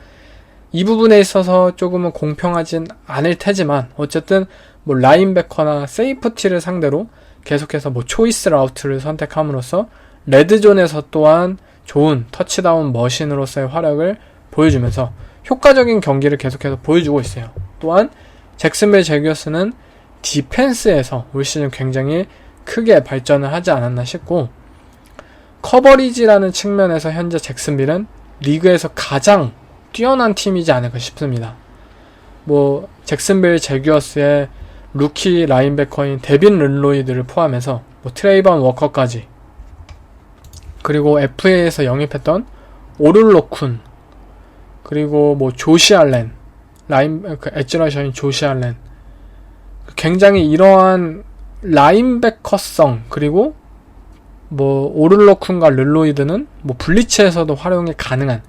이 부분에 있어서 조금은 공평하진 않을 테지만 어쨌든 라인베커나 세이프티를 상대로 계속해서 초이스 라우트를 선택함으로써 레드존에서 또한 좋은 터치다운 머신으로서의 활약을 보여주면서 효과적인 경기를 계속해서 보여주고 있어요. 또한 잭슨빌 제규어스는 디펜스에서 올 시즌 굉장히 크게 발전을 하지 않았나 싶고, 커버리지라는 측면에서 현재 잭슨빌은 리그에서 가장 뛰어난 팀이지 않을까 싶습니다. 잭슨빌 제규어스의 루키 라인베커인 데빈 른로이드를 포함해서 트레이번 워커까지, 그리고 FA에서 영입했던 오를로쿤, 그리고 조시 알렌, 엣지러셔인 조시 알렌, 굉장히 이러한 라인베커성, 그리고 오를로쿤과 른로이드는 블리츠에서도 활용이 가능한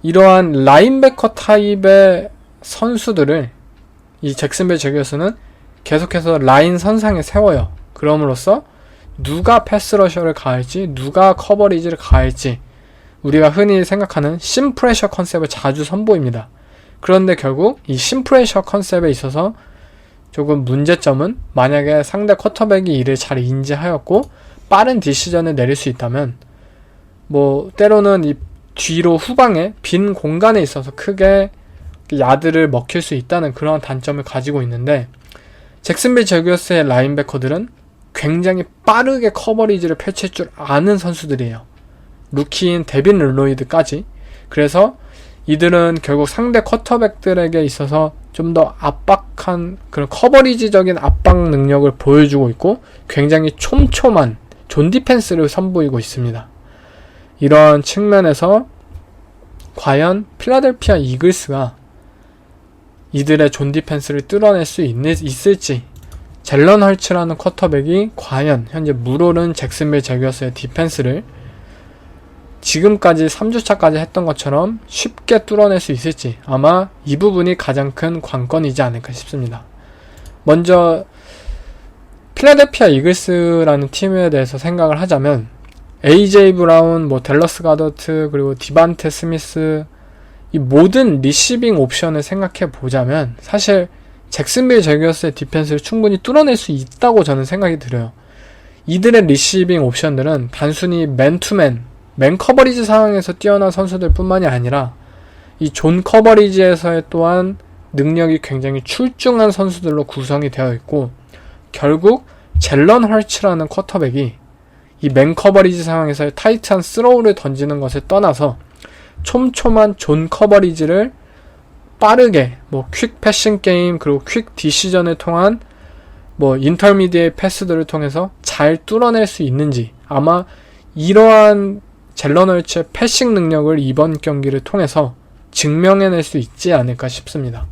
이러한 라인베커 타입의 선수들을 이 잭슨빌 제규어스는 계속해서 라인 선상에 세워요. 그럼으로써 누가 패스러셔를 가할지, 누가 커버리지를 가할지, 우리가 흔히 생각하는 심프레셔 컨셉을 자주 선보입니다. 그런데 결국 이 심프레셔 컨셉에 있어서 조금 문제점은, 만약에 상대 쿼터백이 이를 잘 인지하였고 빠른 디시전을 내릴 수 있다면 때로는 이 뒤로 후방에 빈 공간에 있어서 크게 야드를 먹힐 수 있다는 그런 단점을 가지고 있는데, 잭슨빌 제규어스의 라인베커들은 굉장히 빠르게 커버리지를 펼칠 줄 아는 선수들이에요. 루키인 데빈 른로이드까지. 그래서 이들은 결국 상대 쿼터백들에게 있어서 좀 더 압박한 그런 커버리지적인 압박 능력을 보여주고 있고, 굉장히 촘촘한 존 디펜스를 선보이고 있습니다. 이런 측면에서 과연 필라델피아 이글스가 이들의 존 디펜스를 뚫어낼 수 있을지, 젤런 헐츠라는 쿼터백이 과연 현재 물오른 잭슨빌 제규어스의 디펜스를 지금까지 3주차까지 했던 것처럼 쉽게 뚫어낼 수 있을지, 아마 이 부분이 가장 큰 관건이지 않을까 싶습니다. 먼저 필라델피아 이글스라는 팀에 대해서 생각을 하자면, AJ 브라운, 댈러스 가더트, 그리고 디반테 스미스, 이 모든 리시빙 옵션을 생각해 보자면 사실 잭슨빌 제규어스의 디펜스를 충분히 뚫어낼 수 있다고 저는 생각이 들어요. 이들의 리시빙 옵션들은 단순히 맨투맨, 맨 커버리지 상황에서 뛰어난 선수들 뿐만이 아니라 이 존 커버리지에서의 또한 능력이 굉장히 출중한 선수들로 구성이 되어 있고, 결국 젤런 헐츠라는 쿼터백이 이 맨 커버리지 상황에서의 타이트한 스로우를 던지는 것을 떠나서 촘촘한 존 커버리지를 빠르게 퀵 패싱 게임, 그리고 퀵 디시전을 통한 인터미디에이트 패스들을 통해서 잘 뚫어낼 수 있는지, 아마 이러한 젤런 헐츠의 패싱 능력을 이번 경기를 통해서 증명해낼 수 있지 않을까 싶습니다.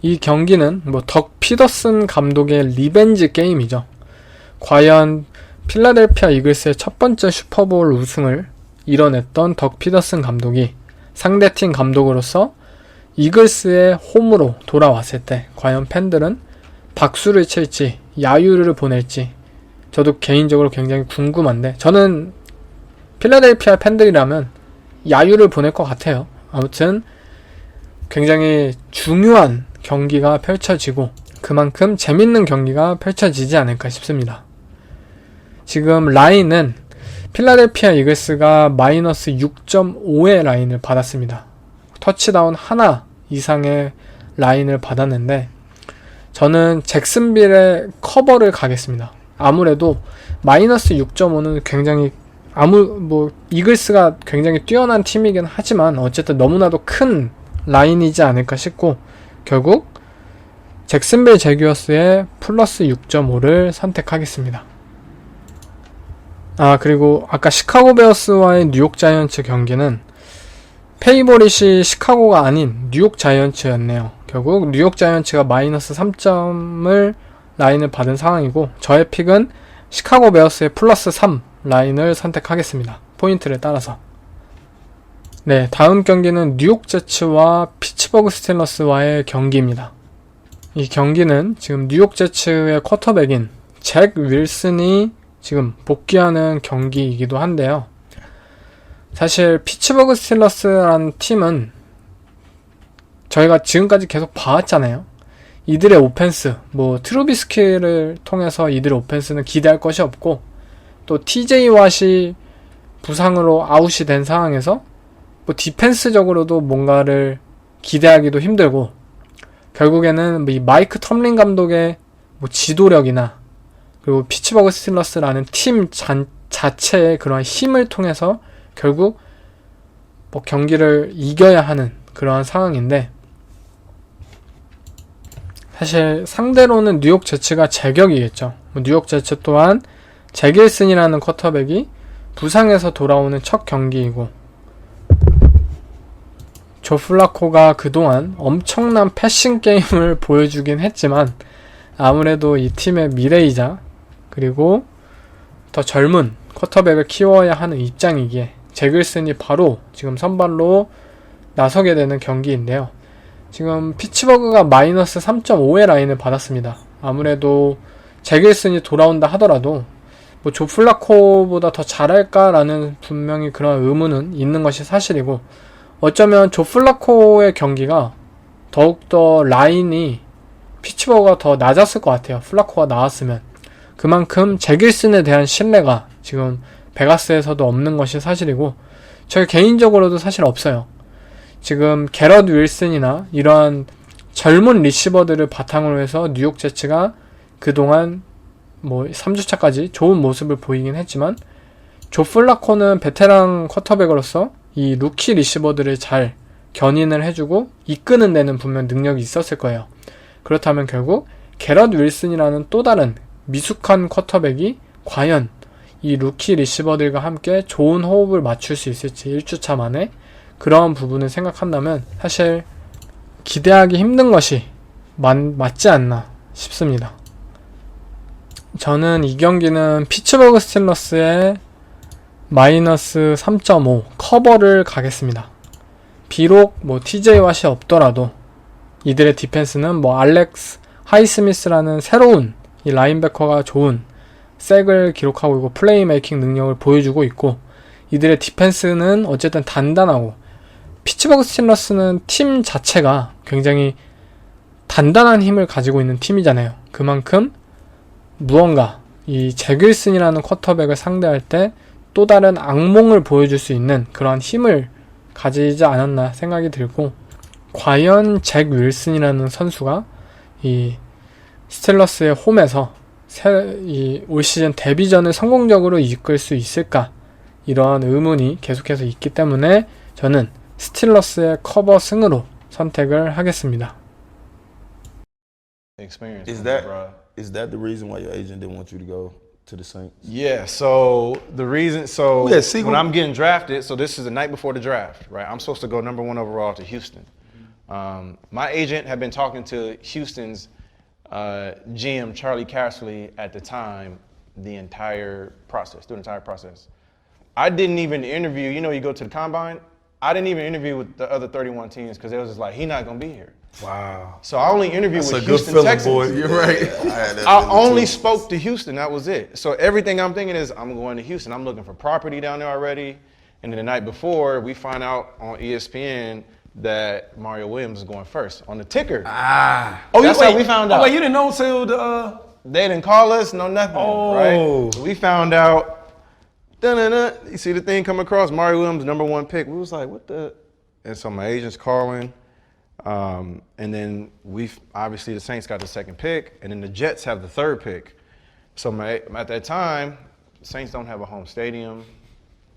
이 경기는 덕 피더슨 감독의 리벤지 게임이죠. 과연 필라델피아 이글스의 첫 번째 슈퍼볼 우승을 이뤄냈던 덕 피더슨 감독이 상대팀 감독으로서 이글스의 홈으로 돌아왔을 때 과연 팬들은 박수를 칠지 야유를 보낼지 저도 개인적으로 굉장히 궁금한데, 저는 필라델피아 팬들이라면 야유를 보낼 것 같아요. 아무튼 굉장히 중요한 경기가 펼쳐지고 그만큼 재밌는 경기가 펼쳐지지 않을까 싶습니다. 지금 라인은 필라델피아 이글스가 마이너스 6.5의 라인을 받았습니다. 터치다운 하나 이상의 라인을 받았는데 저는 잭슨빌의 커버를 가겠습니다. 아무래도 마이너스 6.5는 굉장히 이글스가 굉장히 뛰어난 팀이긴 하지만 어쨌든 너무나도 큰 라인이지 않을까 싶고 결국 잭슨빌 제규어스의 플러스 6.5를 선택하겠습니다. 그리고 아까 시카고 베어스와의 뉴욕 자이언츠 경기는 페이보릿이 시카고가 아닌 뉴욕 자이언츠였네요. 결국 뉴욕 자이언츠가 마이너스 3점을 라인을 받은 상황이고 저의 픽은 시카고 베어스의 플러스 3 라인을 선택하겠습니다. 포인트를 따라서. 네, 다음 경기는 뉴욕 제츠와 피츠버그 스틸러스와의 경기입니다. 이 경기는 지금 뉴욕 제츠의 쿼터백인 잭 윌슨이 지금 복귀하는 경기이기도 한데요. 사실 피츠버그 스틸러스라는 팀은 저희가 지금까지 계속 봐왔잖아요. 이들의 오펜스, 트루비스키를 통해서 이들의 오펜스는 기대할 것이 없고 또 TJ 왓이 부상으로 아웃이 된 상황에서 디펜스적으로도 뭔가를 기대하기도 힘들고 결국에는 이 마이크 텀린 감독의 지도력이나 그리고 피츠버그 스틸러스라는 팀 자체의 그러한 힘을 통해서 결국 경기를 이겨야 하는 그러한 상황인데 사실 상대로는 뉴욕 제츠가 제격이겠죠. 뉴욕 제츠 또한 잭일슨이라는 쿼터백이 부상에서 돌아오는 첫 경기이고 조 플라코가 그동안 엄청난 패싱 게임을 보여주긴 했지만 아무래도 이 팀의 미래이자 그리고 더 젊은 쿼터백을 키워야 하는 입장이기에 잭일슨이 바로 지금 선발로 나서게 되는 경기인데요. 지금 피츠버그가 마이너스 3.5의 라인을 받았습니다. 아무래도 잭일슨이 돌아온다 하더라도 조 플라코보다 더 잘할까라는 분명히 그런 의문은 있는 것이 사실이고 어쩌면 조 플라코의 경기가 더욱더 라인이 피츠버그가 더 낮았을 것 같아요. 플라코가 나왔으면. 그만큼 잭일슨에 대한 신뢰가 지금 베가스에서도 없는 것이 사실이고 저희 개인적으로도 사실 없어요. 지금 게럿 윌슨이나 이러한 젊은 리시버들을 바탕으로 해서 뉴욕 제츠가 그동안 3주차까지 좋은 모습을 보이긴 했지만 조 플라코는 베테랑 쿼터백으로서 이 루키 리시버들을 잘 견인을 해주고 이끄는 데는 분명 능력이 있었을 거예요. 그렇다면 결국 게럿 윌슨이라는 또 다른 미숙한 쿼터백이 과연 이 루키 리시버들과 함께 좋은 호흡을 맞출 수 있을지 1주차 만에 그런 부분을 생각한다면 사실 기대하기 힘든 것이 맞지 않나 싶습니다. 저는 이 경기는 피츠버그 스틸러스의 마이너스 3.5 커버를 가겠습니다. 비록 TJ 왓이 없더라도 이들의 디펜스는 알렉스 하이스미스라는 새로운 이 라인베커가 좋은 색을 기록하고 있고 플레이메이킹 능력을 보여주고 있고 이들의 디펜스는 어쨌든 단단하고 피츠버그 스틸러스는 팀 자체가 굉장히 단단한 힘을 가지고 있는 팀이잖아요. 그만큼 무언가 이 잭윌슨이라는 쿼터백을 상대할 때 또 다른 악몽을 보여줄 수 있는 그러한 힘을 가지지 않았나 생각이 들고 과연 잭 윌슨이라는 선수가 이 스틸러스의 홈에서 올 시즌 데뷔전을 성공적으로 이끌 수 있을까 이러한 의문이 계속해서 있기 때문에 저는 스틸러스의 커버 승으로 선택을 하겠습니다. Experience. Is that the reason why your agent didn't want you to go to the Saints? Yeah, so the reason, so Yeah, see, when I'm getting drafted, so this is the night before the draft, right? I'm supposed to go #1 overall to Houston. My agent had been talking to Houston's GM, Charlie Casserly, at the time, through the entire process. I didn't even interview, you know, you go to the combine, I didn't even interview with the other 31 teams because it was just like, he's not going to be here. Wow. So I only interviewed That's with a good Houston feeling, Texans. boy. You're right. I only spoke to Houston. That was it. So everything I'm thinking is I'm going to Houston. I'm looking for property down there already. And then the night before, we find out on ESPN that Mario Williams is going first on the ticker. Oh, That's how we found out. Oh, wait, you didn't know until the. They didn't call us, no nothing, right? So we found out. Dun-dun-dun, you see the thing come across, Mario Williams, #1 pick. We was like, what the? And so my agent's calling. And then obviously the Saints got the 2nd pick, and then the Jets have the 3rd pick. So at that time, the Saints don't have a home stadium.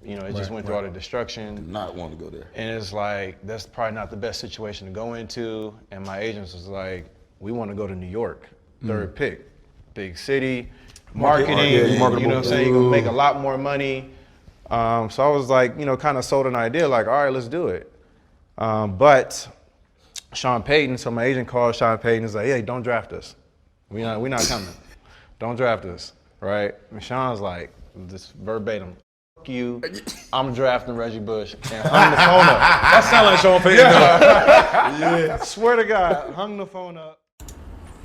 You know, it just went through all the destruction. Did not want to go there. And it's like, that's probably not the best situation to go into. And my agent was like, we want to go to New York, 3rd pick. Big city, marketing, you know what I'm saying? You're going to make a lot more money. So I was like, you know, kind of sold an idea, like, all right, let's do it. But Sean Payton, so my agent called Sean Payton and was like, hey, don't draft us. We're not coming. Don't draft us, right? And Sean's like, this verbatim, F you, I'm drafting Reggie Bush, and hung the phone up. That sound like Sean Payton. Yeah. Swear to God, hung the phone up.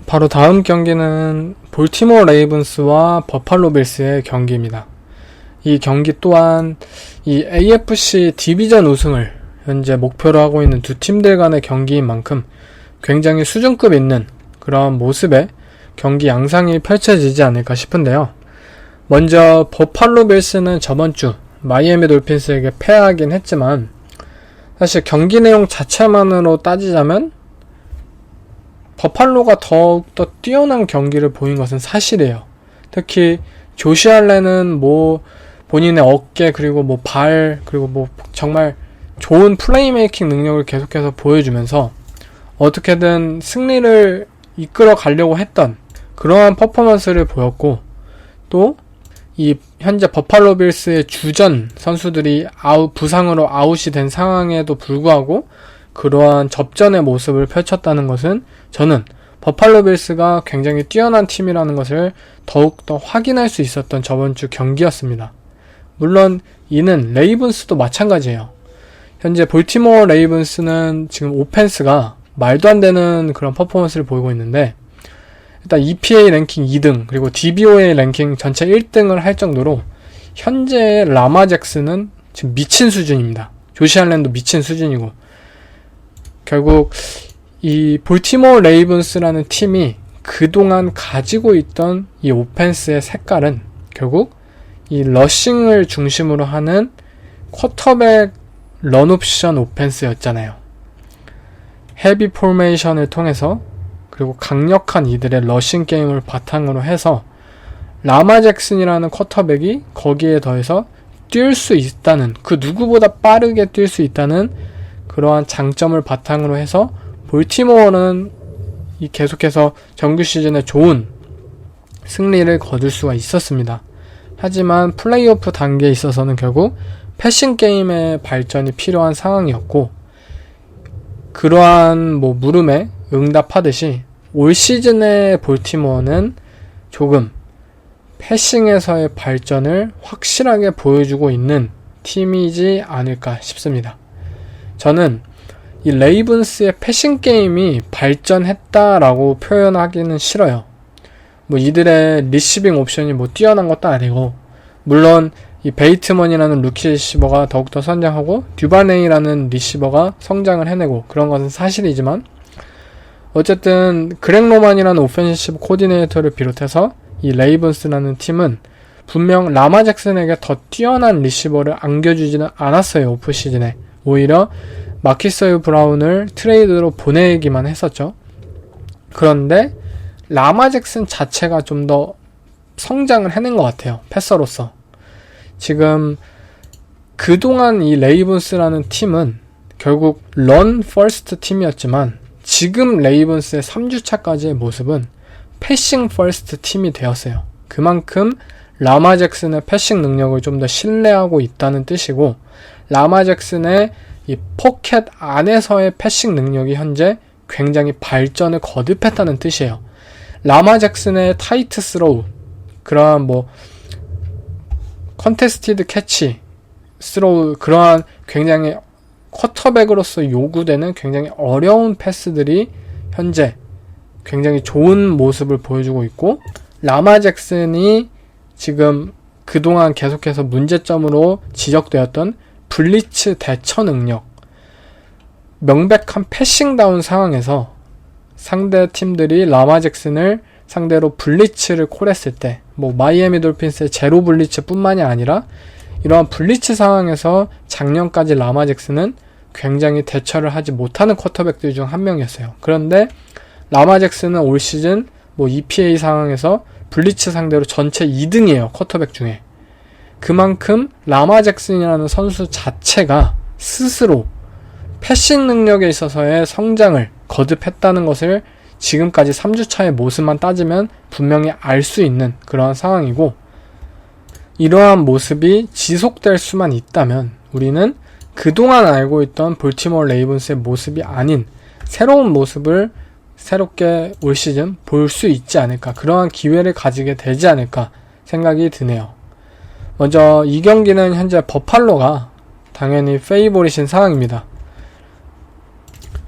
바로 다음 경기는 볼티모어 레이븐스와 버팔로 빌스의 경기입니다. 이 경기 또한 이 AFC 디비전 우승을 현재 목표로 하고 있는 두 팀들 간의 경기인 만큼 굉장히 수준급 있는 그런 모습의 경기 양상이 펼쳐지지 않을까 싶은데요. 먼저 버팔로 빌스는 저번 주 마이애미 돌핀스에게 패하긴 했지만 사실 경기 내용 자체만으로 따지자면 버팔로가 더욱더 뛰어난 경기를 보인 것은 사실이에요. 특히 조시 알렌은 뭐 본인의 어깨 그리고 뭐 발 그리고 뭐 정말 좋은 플레이메이킹 능력을 계속해서 보여주면서 어떻게든 승리를 이끌어 가려고 했던 그러한 퍼포먼스를 보였고, 또 이 현재 버팔로 빌스의 주전 선수들이 부상으로 아웃이 된 상황에도 불구하고 그러한 접전의 모습을 펼쳤다는 것은 저는 버팔로 빌스가 굉장히 뛰어난 팀이라는 것을 더욱더 확인할 수 있었던 저번 주 경기였습니다. 물론 이는 레이븐스도 마찬가지예요. 현재 볼티모어 레이븐스는 지금 오펜스가 말도 안 되는 그런 퍼포먼스를 보이고 있는데, 일단 EPA 랭킹 2등 그리고 DVOA 랭킹 전체 1등을 할 정도로 현재 라마 잭슨은 지금 미친 수준입니다. 조시 알렌도 미친 수준이고, 결국 이 볼티모어 레이븐스라는 팀이 그동안 가지고 있던 이 오펜스의 색깔은 결국 이 러싱을 중심으로 하는 쿼터백 런옵션 오펜스였잖아요. 헤비 포메이션을 통해서 그리고 강력한 이들의 러싱 게임을 바탕으로 해서 라마 잭슨이라는 쿼터백이 거기에 더해서 뛸 수 있다는, 그 누구보다 빠르게 뛸 수 있다는 그러한 장점을 바탕으로 해서 볼티모어는 계속해서 정규 시즌에 좋은 승리를 거둘 수가 있었습니다. 하지만 플레이오프 단계에 있어서는 결국 패싱 게임의 발전이 필요한 상황이었고, 그러한 물음에 응답하듯이 올 시즌의 볼티모어는 조금 패싱에서의 발전을 확실하게 보여주고 있는 팀이지 않을까 싶습니다. 저는 이 레이븐스의 패싱 게임이 발전했다라고 표현하기는 싫어요. 이들의 리시빙 옵션이 뛰어난 것도 아니고, 물론 이 베이트먼이라는 루키 리시버가 더욱더 성장하고 듀바네이라는 리시버가 성장을 해내고 그런 것은 사실이지만, 어쨌든 그렉 로만이라는 오펜시브 코디네이터를 비롯해서 이 레이븐스라는 팀은 분명 라마 잭슨에게 더 뛰어난 리시버를 안겨주지는 않았어요. 오프시즌에 오히려 마키스 브라운을 트레이드로 보내기만 했었죠. 그런데 라마 잭슨 자체가 좀 더 성장을 해낸 것 같아요. 패서로서. 지금 그동안 이 레이븐스라는 팀은 결국 런 퍼스트 팀이었지만, 지금 레이븐스의 3주차까지의 모습은 패싱 퍼스트 팀이 되었어요. 그만큼 라마 잭슨의 패싱 능력을 좀 더 신뢰하고 있다는 뜻이고, 라마 잭슨의 이 포켓 안에서의 패싱 능력이 현재 굉장히 발전을 거듭했다는 뜻이에요. 라마 잭슨의 타이트 스로우, 그러한 뭐 컨테스티드 캐치, 스로우, 그러한 굉장히 쿼터백으로서 요구되는 굉장히 어려운 패스들이 현재 굉장히 좋은 모습을 보여주고 있고, 라마 잭슨이 지금 그동안 계속해서 문제점으로 지적되었던 블리츠 대처 능력, 명백한 패싱다운 상황에서 상대 팀들이 라마 잭슨을 상대로 블리츠를 콜했을 때, 뭐 마이애미 돌핀스의 제로 블리츠 뿐만이 아니라 이러한 블리츠 상황에서 작년까지 라마 잭슨은 굉장히 대처를 하지 못하는 쿼터백들 중 한 명이었어요. 그런데 라마 잭슨은 올 시즌 뭐 EPA 상황에서 블리츠 상대로 전체 2등이에요. 쿼터백 중에. 그만큼 라마 잭슨이라는 선수 자체가 스스로 패싱 능력에 있어서의 성장을 거듭했다는 것을 지금까지 3주차의 모습만 따지면 분명히 알 수 있는 그러한 상황이고, 이러한 모습이 지속될 수만 있다면 우리는 그동안 알고 있던 볼티모어 레이븐스의 모습이 아닌 새로운 모습을 새롭게 올 시즌 볼 수 있지 않을까, 그러한 기회를 가지게 되지 않을까 생각이 드네요. 먼저 이 경기는 현재 버팔로가 당연히 페이보릿인 상황입니다.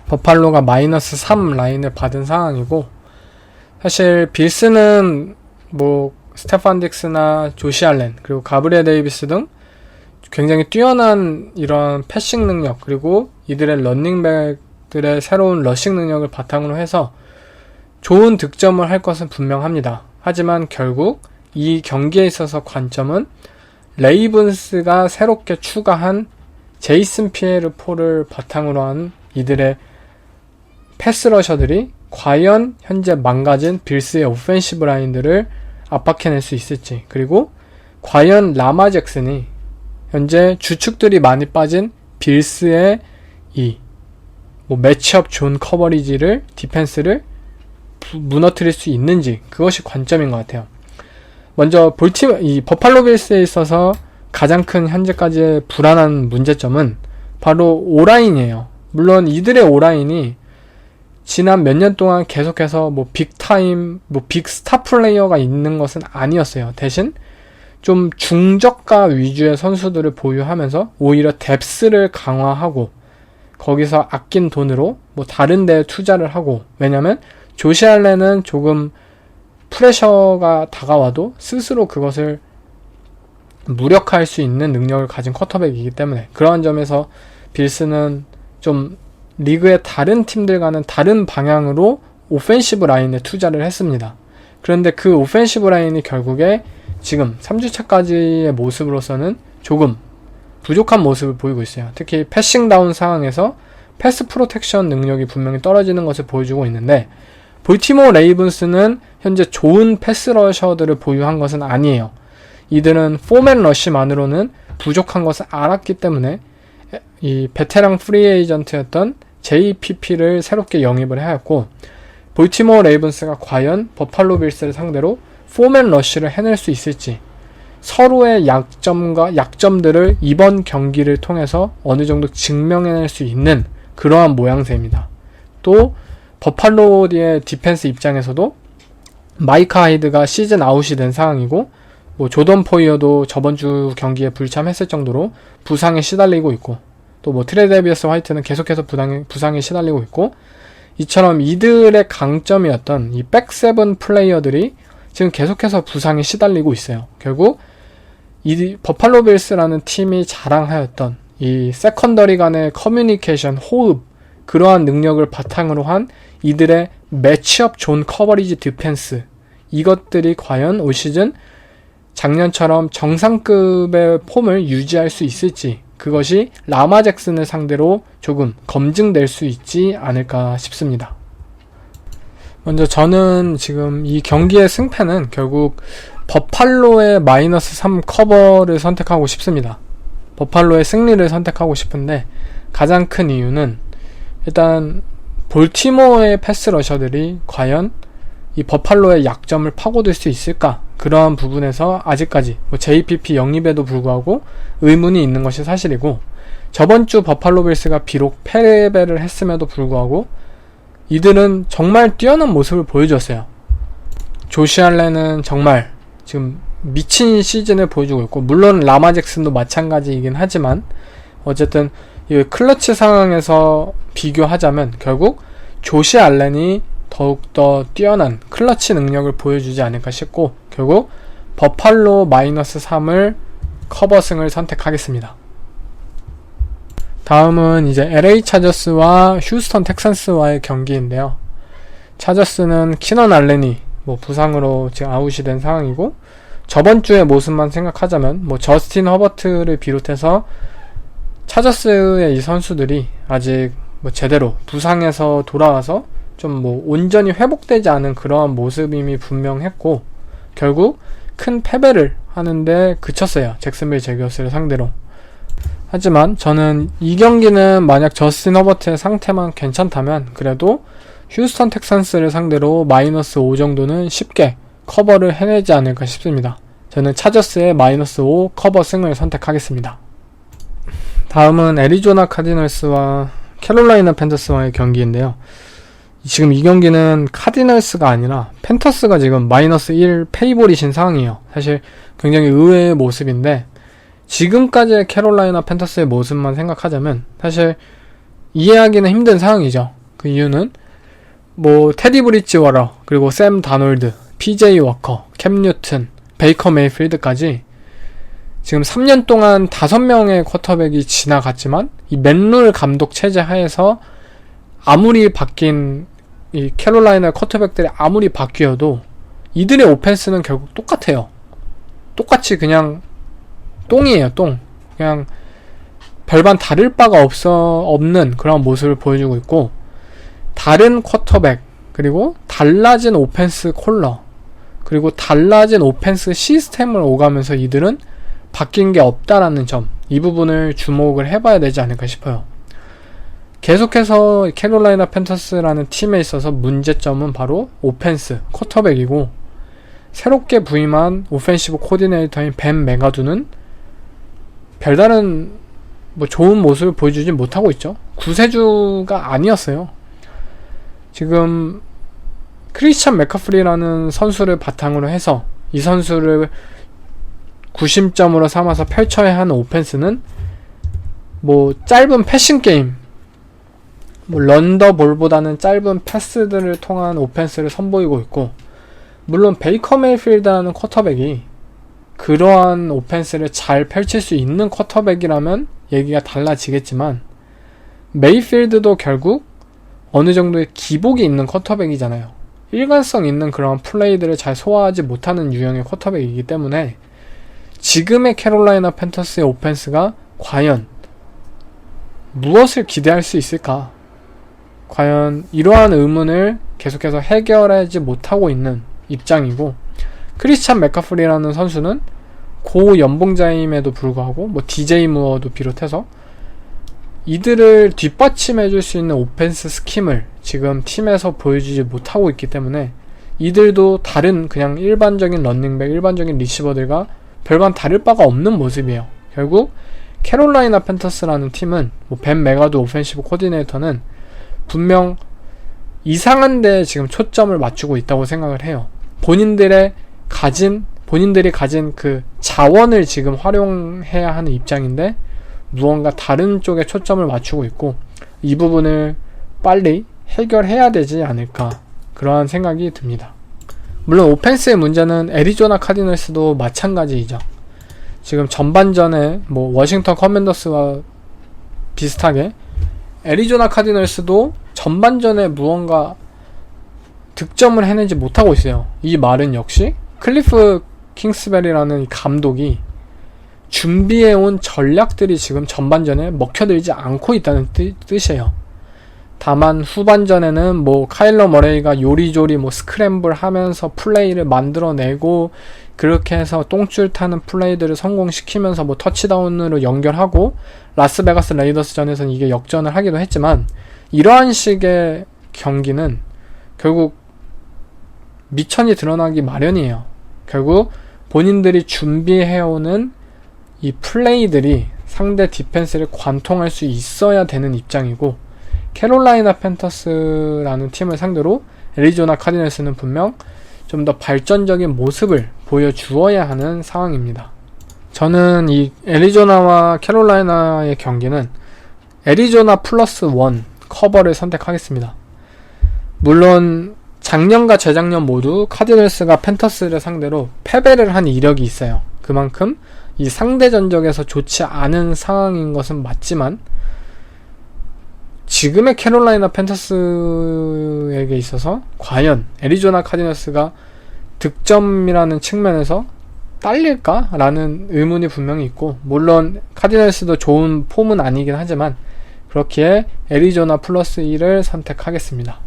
버팔로가 마이너스 3 라인을 받은 상황이고, 사실 빌스는 뭐 스테판 딕스나 조시 알렌 그리고 가브리엘 데이비스 등 굉장히 뛰어난 이런 패싱 능력, 그리고 이들의 런닝백들의 새로운 러싱 능력을 바탕으로 해서 좋은 득점을 할 것은 분명합니다. 하지만 결국 이 경기에 있어서 관점은 레이븐스가 새롭게 추가한 제이슨 피에르 폴을 바탕으로 한 이들의 패스러셔들이 과연 현재 망가진 빌스의 오펜시브 라인들을 압박해낼 수 있을지, 그리고 과연 라마 잭슨이 현재 주축들이 많이 빠진 빌스의 이 뭐 매치업 존 커버리지를, 디펜스를 무너뜨릴 수 있는지, 그것이 관점인 것 같아요. 먼저 이 버팔로 빌스에 있어서 가장 큰 현재까지의 불안한 문제점은 바로 오라인이에요. 물론 이들의 오라인이 지난 몇 년 동안 계속해서 뭐 빅타임, 뭐 빅스타 플레이어가 있는 것은 아니었어요. 대신 좀 중저가 위주의 선수들을 보유하면서 오히려 뎁스를 강화하고 거기서 아낀 돈으로 뭐 다른 데에 투자를 하고, 왜냐면 조시 알렌은 조금 프레셔가 다가와도 스스로 그것을 무력화할 수 있는 능력을 가진 쿼터백이기 때문에, 그러한 점에서 빌스는 좀 리그의 다른 팀들과는 다른 방향으로 오펜시브 라인에 투자를 했습니다. 그런데 그 오펜시브 라인이 결국에 지금 3주차까지의 모습으로서는 조금 부족한 모습을 보이고 있어요. 특히 패싱 다운 상황에서 패스 프로텍션 능력이 분명히 떨어지는 것을 보여주고 있는데, 볼티모어 레이븐스는 현재 좋은 패스 러셔들을 보유한 것은 아니에요. 이들은 포맨 러쉬만으로는 부족한 것을 알았기 때문에 이 베테랑 프리 에이전트였던 JPP를 새롭게 영입을 하였고, 볼티모어 레이븐스가 과연 버팔로 빌스를 상대로 포맨 러쉬를 해낼 수 있을지, 서로의 약점과 약점들을 이번 경기를 통해서 어느 정도 증명해낼 수 있는 그러한 모양새입니다. 또 버팔로의 디펜스 입장에서도 마이카 하이드가 시즌 아웃이 된 상황이고, 뭐 조던 포이어도 저번 주 경기에 불참했을 정도로 부상에 시달리고 있고, 또 뭐 트레데비어스 화이트는 계속해서 부상에 시달리고 있고, 이처럼 이들의 강점이었던 이 백세븐 플레이어들이 지금 계속해서 부상에 시달리고 있어요. 결국 이 버팔로 빌스라는 팀이 자랑하였던 이 세컨더리 간의 커뮤니케이션, 호흡, 그러한 능력을 바탕으로 한 이들의 매치업 존 커버리지 디펜스, 이것들이 과연 올 시즌 작년처럼 정상급의 폼을 유지할 수 있을지, 그것이 라마 잭슨을 상대로 조금 검증될 수 있지 않을까 싶습니다. 먼저 저는 지금 이 경기의 승패는 결국 버팔로의 마이너스 3 커버를 선택하고 싶습니다. 버팔로의 승리를 선택하고 싶은데, 가장 큰 이유는 일단 볼티모어의 패스 러셔들이 과연 이 버팔로의 약점을 파고들 수 있을까, 그러한 부분에서 아직까지 뭐 JPP 영입에도 불구하고 의문이 있는 것이 사실이고, 저번주 버팔로 빌스가 비록 패배를 했음에도 불구하고 이들은 정말 뛰어난 모습을 보여줬어요. 조시 알렌은 정말 지금 미친 시즌을 보여주고 있고, 물론 라마 잭슨도 마찬가지이긴 하지만 어쨌든 이 클러치 상황에서 비교하자면 결국 조시 알렌이 더욱더 뛰어난 클러치 능력을 보여주지 않을까 싶고, 결국 버팔로 -3을 커버승을 선택하겠습니다. 다음은 이제 LA 차저스와 휴스턴 텍산스와의 경기인데요. 차저스는 키넌 알렌이 뭐 부상으로 지금 아웃이 된 상황이고, 저번주의 모습만 생각하자면 뭐 저스틴 허버트를 비롯해서 차저스의 이 선수들이 아직 뭐 제대로 부상에서 돌아와서 좀 뭐 온전히 회복되지 않은 그러한 모습임이 분명했고, 결국 큰 패배를 하는데 그쳤어요. 잭슨빌 제거스를 상대로. 하지만 저는 이 경기는 만약 저스틴 허버트의 상태만 괜찮다면 그래도 휴스턴 텍산스를 상대로 -5 정도는 쉽게 커버를 해내지 않을까 싶습니다. 저는 차저스의 -5 커버 승을 선택하겠습니다. 다음은 애리조나 카디널스와 캐롤라이나 팬더스와의 경기인데요. 지금 이 경기는 카디널스가 아니라 팬터스가 지금 -1 페이보릿인 상황이에요. 사실 굉장히 의외의 모습인데, 지금까지의 캐롤라이나 팬터스의 모습만 생각하자면 사실 이해하기는 힘든 상황이죠. 그 이유는 뭐 테디 브리지워러, 그리고 샘 다놀드, PJ 워커, 캠 뉴튼, 베이커 메이필드까지 지금 3년 동안 5명의 쿼터백이 지나갔지만, 이 맨룰 감독 체제 하에서 아무리 바뀐 이 캐롤라이나 쿼터백들이 아무리 바뀌어도 이들의 오펜스는 결국 똑같아요. 똑같이 그냥 똥이에요, 똥. 그냥 별반 다를 바가 없는 그런 모습을 보여주고 있고, 다른 쿼터백, 그리고 달라진 오펜스 콜러, 그리고 달라진 오펜스 시스템을 오가면서 이들은 바뀐 게 없다라는 점, 이 부분을 주목을 해봐야 되지 않을까 싶어요. 계속해서 캐롤라이나 팬터스라는 팀에 있어서 문제점은 바로 오펜스, 쿼터백이고, 새롭게 부임한 오펜시브 코디네이터인 벤 메가두는 별다른 뭐 좋은 모습을 보여주지 못하고 있죠. 구세주가 아니었어요. 지금 크리스찬 맥커프리라는 선수를 바탕으로 해서 이 선수를 구심점으로 삼아서 펼쳐야 하는 오펜스는 뭐 짧은 패싱 게임, 뭐 런더볼보다는 짧은 패스들을 통한 오펜스를 선보이고 있고, 물론 베이커 메이필드라는 쿼터백이 그러한 오펜스를 잘 펼칠 수 있는 쿼터백이라면 얘기가 달라지겠지만, 메이필드도 결국 어느 정도의 기복이 있는 쿼터백이잖아요. 일관성 있는 그런 플레이들을 잘 소화하지 못하는 유형의 쿼터백이기 때문에 지금의 캐롤라이나 팬터스의 오펜스가 과연 무엇을 기대할 수 있을까? 과연 이러한 의문을 계속해서 해결하지 못하고 있는 입장이고, 크리스찬 맥카프리라는 선수는 고 연봉자임에도 불구하고 뭐 DJ 무어도 비롯해서 이들을 뒷받침해줄 수 있는 오펜스 스킴을 지금 팀에서 보여주지 못하고 있기 때문에 이들도 다른 그냥 일반적인 런닝백, 일반적인 리시버들과 별반 다를 바가 없는 모습이에요. 결국 캐롤라이나 팬터스라는 팀은 뭐 벤 메가두 오펜시브 코디네이터는 분명 이상한 데에 지금 초점을 맞추고 있다고 생각을 해요. 본인들이 가진 그 자원을 지금 활용해야 하는 입장인데 무언가 다른 쪽에 초점을 맞추고 있고, 이 부분을 빨리 해결해야 되지 않을까, 그러한 생각이 듭니다. 물론 오펜스의 문제는 애리조나 카디널스도 마찬가지이죠. 지금 전반전에 뭐 워싱턴 커맨더스와 비슷하게 애리조나 카디널스도 전반전에 무언가 득점을 해내지 못하고 있어요. 이 말은 역시 클리프 킹스베리라는 감독이 준비해온 전략들이 지금 전반전에 먹혀들지 않고 있다는 뜻이에요. 다만 후반전에는 뭐 카일러 머레이가 요리조리 뭐 스크램블 하면서 플레이를 만들어내고, 그렇게 해서 똥줄 타는 플레이들을 성공시키면서 뭐 터치다운으로 연결하고, 라스베가스 레이더스전에서는 이게 역전을 하기도 했지만, 이러한 식의 경기는 결국 미천이 드러나기 마련이에요. 결국 본인들이 준비해오는 이 플레이들이 상대 디펜스를 관통할 수 있어야 되는 입장이고, 캐롤라이나 팬터스라는 팀을 상대로 애리조나 카디널스는 분명 좀 더 발전적인 모습을 보여주어야 하는 상황입니다. 저는 이 애리조나와 캐롤라이나의 경기는 애리조나 플러스 1 커버를 선택하겠습니다. 물론 작년과 재작년 모두 카디널스가 팬터스를 상대로 패배를 한 이력이 있어요. 그만큼 이 상대 전적에서 좋지 않은 상황인 것은 맞지만, 지금의 캐롤라이나 팬터스에게 있어서 과연 애리조나 카디널스가 득점이라는 측면에서 딸릴까? 라는 의문이 분명히 있고, 물론 카디널스도 좋은 폼은 아니긴 하지만 그렇기에 애리조나 플러스 1을 선택하겠습니다.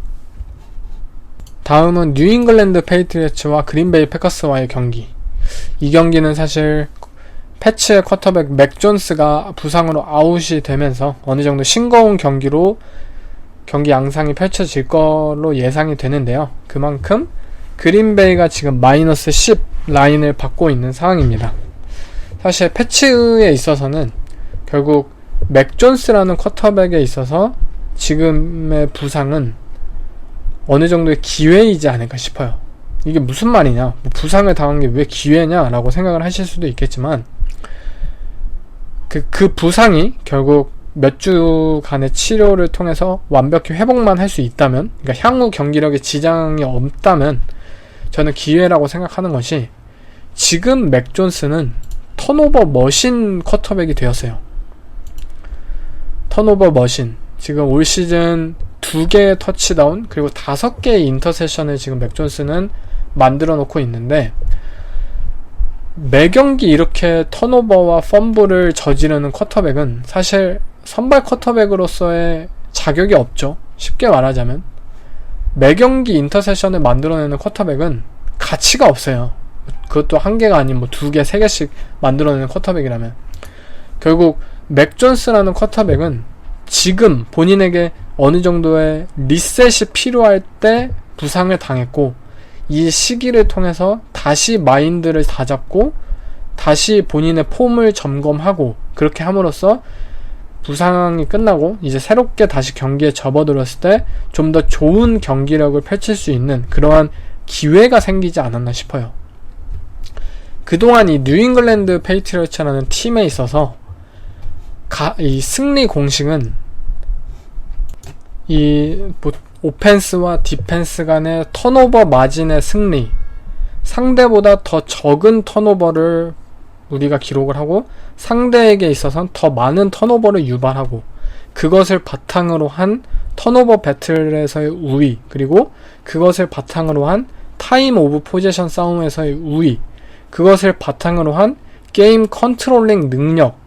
다음은 뉴잉글랜드 페이트리어츠와 그린베이 패커스와의 경기. 이 경기는 사실 패츠의 쿼터백 맥 존스가 부상으로 아웃이 되면서 어느 정도 싱거운 경기로 경기 양상이 펼쳐질 걸로 예상이 되는데요. 그만큼 그린베이가 지금 마이너스 10 라인을 받고 있는 상황입니다. 사실 패츠에 있어서는 결국 맥 존스라는 쿼터백에 있어서 지금의 부상은 어느 정도의 기회이지 않을까 싶어요. 이게 무슨 말이냐, 뭐 부상을 당한 게 왜 기회냐 라고 생각을 하실 수도 있겠지만, 그 부상이 결국 몇 주간의 치료를 통해서 완벽히 회복만 할 수 있다면, 그러니까 향후 경기력에 지장이 없다면 저는 기회라고 생각하는 것이, 지금 맥 존스는 턴오버 머신 쿼터백이 되었어요. 턴오버 머신. 지금 올 시즌 2개의 터치다운 그리고 5개의 인터셉션을 지금 맥 존스는 만들어 놓고 있는데, 매경기 이렇게 턴오버와 펌블을 저지르는 쿼터백은 사실 선발 쿼터백으로서의 자격이 없죠. 쉽게 말하자면 매경기 인터셉션을 만들어내는 쿼터백은 가치가 없어요. 그것도 한 개가 아닌 뭐 2개, 3개씩 만들어내는 쿼터백이라면. 결국 맥 존스라는 쿼터백은 지금 본인에게 어느 정도의 리셋이 필요할 때 부상을 당했고, 이 시기를 통해서 다시 마인드를 다잡고 다시 본인의 폼을 점검하고, 그렇게 함으로써 부상이 끝나고 이제 새롭게 다시 경기에 접어들었을 때 좀 더 좋은 경기력을 펼칠 수 있는 그러한 기회가 생기지 않았나 싶어요. 그동안 이 뉴잉글랜드 페이트리어츠라는 팀에 있어서 이 승리 공식은 이 오펜스와 디펜스 간의 턴오버 마진의 승리, 상대보다 더 적은 턴오버를 우리가 기록을 하고 상대에게 있어서는 더 많은 턴오버를 유발하고, 그것을 바탕으로 한 턴오버 배틀에서의 우위, 그리고 그것을 바탕으로 한 타임 오브 포지션 싸움에서의 우위, 그것을 바탕으로 한 게임 컨트롤링 능력,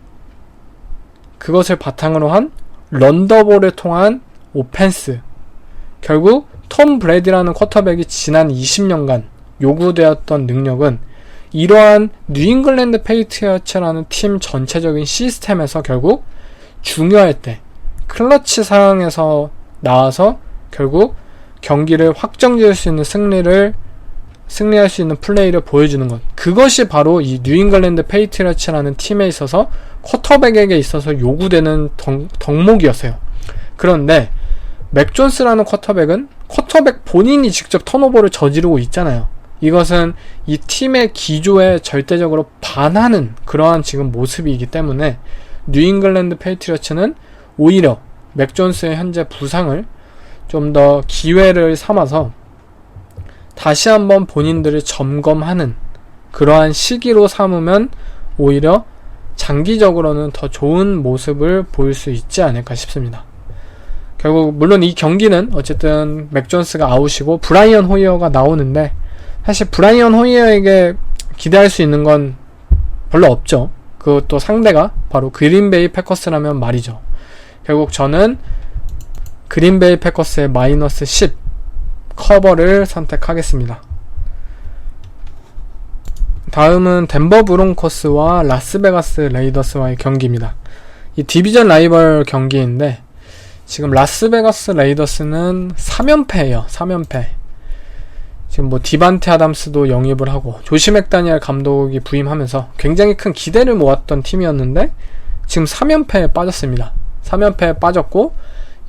그것을 바탕으로 한 런더볼을 통한 오펜스, 결국 톰 브래디라는 쿼터백이 지난 20년간 요구되었던 능력은 이러한 뉴잉글랜드 페이트리어츠라는 팀 전체적인 시스템에서 결국 중요할 때 클러치 상황에서 나와서 결국 경기를 확정지을 수 있는 승리할 수 있는 플레이를 보여주는 것, 그것이 바로 이 뉴잉글랜드 페이트리어츠라는 팀에 있어서 쿼터백에게 있어서 요구되는 덕목이었어요. 그런데 맥 존스라는 쿼터백은 쿼터백 본인이 직접 턴오버를 저지르고 있잖아요. 이것은 이 팀의 기조에 절대적으로 반하는 그러한 지금 모습이기 때문에 뉴잉글랜드 페이트리어츠는 오히려 맥 존스의 현재 부상을 좀 더 기회를 삼아서 다시 한번 본인들을 점검하는 그러한 시기로 삼으면 오히려 장기적으로는 더 좋은 모습을 보일 수 있지 않을까 싶습니다. 결국 물론 이 경기는 어쨌든 맥 존스가 아웃이고 브라이언 호이어가 나오는데, 사실 브라이언 호이어에게 기대할 수 있는 건 별로 없죠. 그것도 상대가 바로 그린베이 패커스라면 말이죠. 결국 저는 그린베이 패커스의 마이너스 10 커버를 선택하겠습니다. 다음은 덴버 브론코스와 라스베가스 레이더스와의 경기입니다. 이 디비전 라이벌 경기인데, 지금 라스베가스 레이더스는 3연패예요. 3연패. 지금 뭐 디반테 아담스도 영입을 하고 조시 맥다니엘 감독이 부임하면서 굉장히 큰 기대를 모았던 팀이었는데 지금 3연패에 빠졌습니다. 3연패에 빠졌고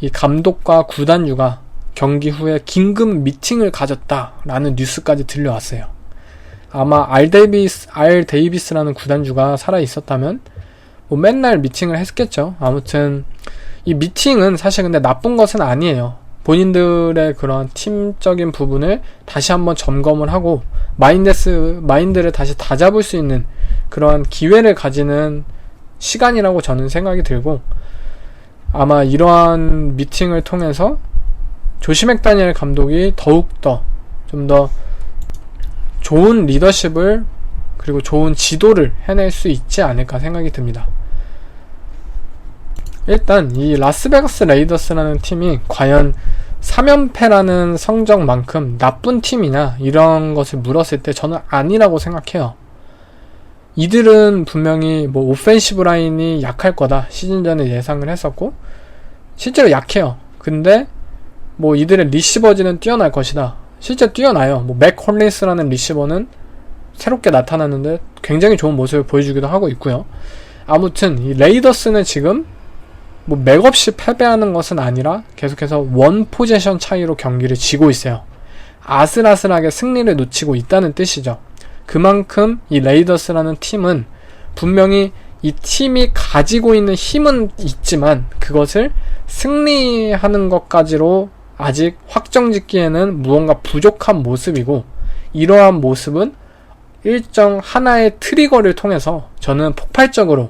이 감독과 구단주가 경기 후에 긴급 미팅을 가졌다라는 뉴스까지 들려왔어요. 아마 알 데이비스라는 구단주가 살아있었다면 뭐 맨날 미팅을 했겠죠. 아무튼 이 미팅은 사실 근데 나쁜 것은 아니에요. 본인들의 그런 팀적인 부분을 다시 한번 점검을 하고 마인드를 다시 다잡을 수 있는 그러한 기회를 가지는 시간이라고 저는 생각이 들고, 아마 이러한 미팅을 통해서 조시 맥다니엘 감독이 더욱더 좀 더 좋은 리더십을 그리고 좋은 지도를 해낼 수 있지 않을까 생각이 듭니다. 일단 이 라스베가스 레이더스라는 팀이 과연 3연패라는 성적만큼 나쁜 팀이냐 이런 것을 물었을 때 저는 아니라고 생각해요. 이들은 분명히 뭐 오펜시브 라인이 약할 거다 시즌 전에 예상을 했었고 실제로 약해요. 근데 뭐 이들의 리시버진은 뛰어날 것이다. 실제 뛰어나요. 뭐 맥 홀리스라는 리시버는 새롭게 나타났는데 굉장히 좋은 모습을 보여주기도 하고 있고요. 아무튼 이 레이더스는 지금 뭐 맥없이 패배하는 것은 아니라 계속해서 원 포지션 차이로 경기를 지고 있어요. 아슬아슬하게 승리를 놓치고 있다는 뜻이죠. 그만큼 이 레이더스라는 팀은 분명히 이 팀이 가지고 있는 힘은 있지만 그것을 승리하는 것까지로 아직 확정짓기에는 무언가 부족한 모습이고, 이러한 모습은 일정 하나의 트리거를 통해서 저는 폭발적으로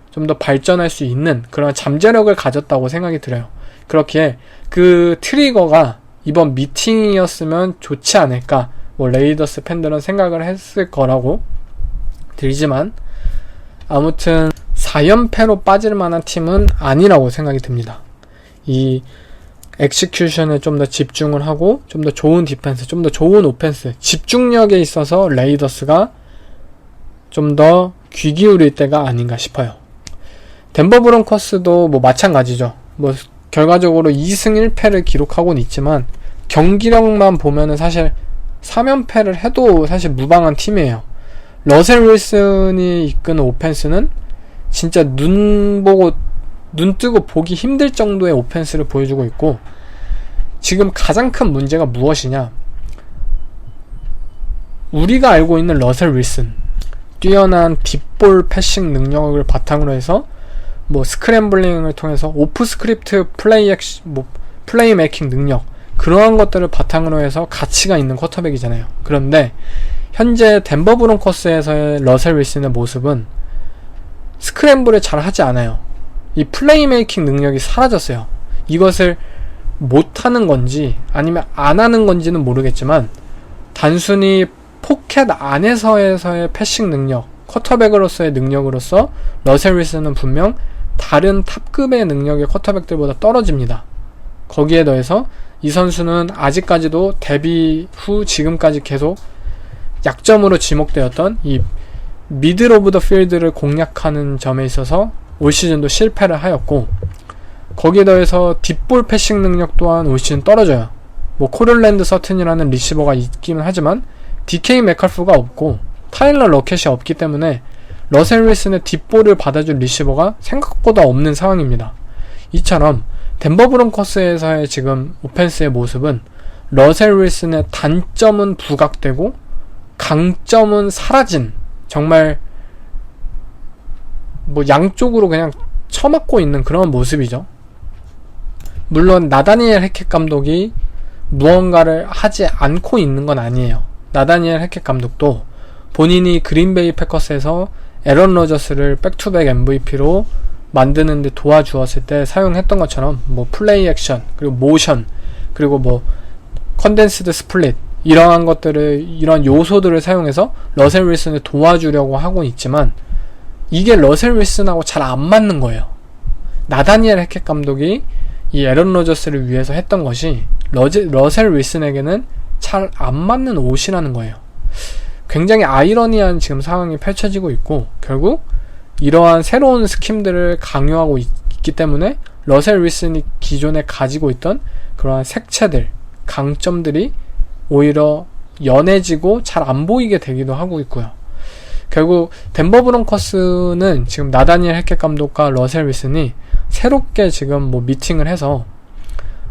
좀 더 발전할 수 있는 그런 잠재력을 가졌다고 생각이 들어요. 그렇기에 그 트리거가 이번 미팅이었으면 좋지 않을까, 뭐 레이더스 팬들은 생각을 했을 거라고 들지만 아무튼 4연패로 빠질 만한 팀은 아니라고 생각이 듭니다. 이 엑시큐션에 좀 더 집중을 하고 좀 더 좋은 디펜스, 좀 더 좋은 오펜스, 집중력에 있어서 레이더스가 좀 더 귀 기울일 때가 아닌가 싶어요. 덴버 브론커스도 뭐 마찬가지죠. 뭐 결과적으로 2승 1패를 기록하고는 있지만 경기력만 보면은 사실 3연패를 해도 사실 무방한 팀이에요. 러셀 윌슨이 이끄는 오펜스는 진짜 눈 뜨고 보기 힘들 정도의 오펜스를 보여주고 있고, 지금 가장 큰 문제가 무엇이냐, 우리가 알고 있는 러셀 윌슨 뛰어난 딥볼 패싱 능력을 바탕으로 해서 뭐 스크램블링을 통해서 오프 스크립트 플레이 메이킹 능력, 그러한 것들을 바탕으로 해서 가치가 있는 쿼터백이잖아요. 그런데 현재 덴버 브론커스에서의 러셀 윌슨의 모습은 스크램블을 잘 하지 않아요. 이 플레이 메이킹 능력이 사라졌어요. 이것을 못하는 건지 아니면 안 하는 건지는 모르겠지만 단순히 포켓 안에서의 패싱 능력, 쿼터백으로서의 능력으로서 러셀 윌슨은 분명 다른 탑급의 능력의 쿼터백들보다 떨어집니다. 거기에 더해서 이 선수는 아직까지도 데뷔 후 지금까지 계속 약점으로 지목되었던 이 미들 오브 더 필드를 공략하는 점에 있어서 올 시즌도 실패를 하였고, 거기에 더해서 딥볼 패싱 능력 또한 올 시즌 떨어져요. 뭐 코럴랜드 서튼이라는 리시버가 있기는 하지만 DK 메칼프가 없고 타일러 러켓이 없기 때문에 러셀 윌슨의 딥볼을 받아줄 리시버가 생각보다 없는 상황입니다. 이처럼 덴버 브론커스에서의 지금 오펜스의 모습은 러셀 윌슨의 단점은 부각되고 강점은 사라진, 정말 뭐 양쪽으로 그냥 처맞고 있는 그런 모습이죠. 물론 나다니엘 해켓 감독이 무언가를 하지 않고 있는 건 아니에요. 나다니엘 해켓 감독도 본인이 그린베이 패커스에서 에런 로저스를 백투백 MVP로 만드는데 도와주었을 때 사용했던 것처럼 뭐 플레이 액션, 그리고 모션, 그리고 뭐 컨덴스드 스플릿, 이러한 것들을, 이런 요소들을 사용해서 러셀 윌슨을 도와주려고 하고 있지만 이게 러셀 윌슨하고 잘 안 맞는 거예요. 나다니엘 해켓 감독이 이 에런 로저스를 위해서 했던 것이 러셀 윌슨에게는 잘 안 맞는 옷이라는 거예요. 굉장히 아이러니한 지금 상황이 펼쳐지고 있고, 결국 이러한 새로운 스킴들을 강요하고 있기 때문에 러셀 윌슨이 기존에 가지고 있던 그러한 색채들, 강점들이 오히려 연해지고 잘 안 보이게 되기도 하고 있고요. 결국 덴버 브론커스는 지금 나다니엘 해켓 감독과 러셀 윌슨이 새롭게 지금 뭐 미팅을 해서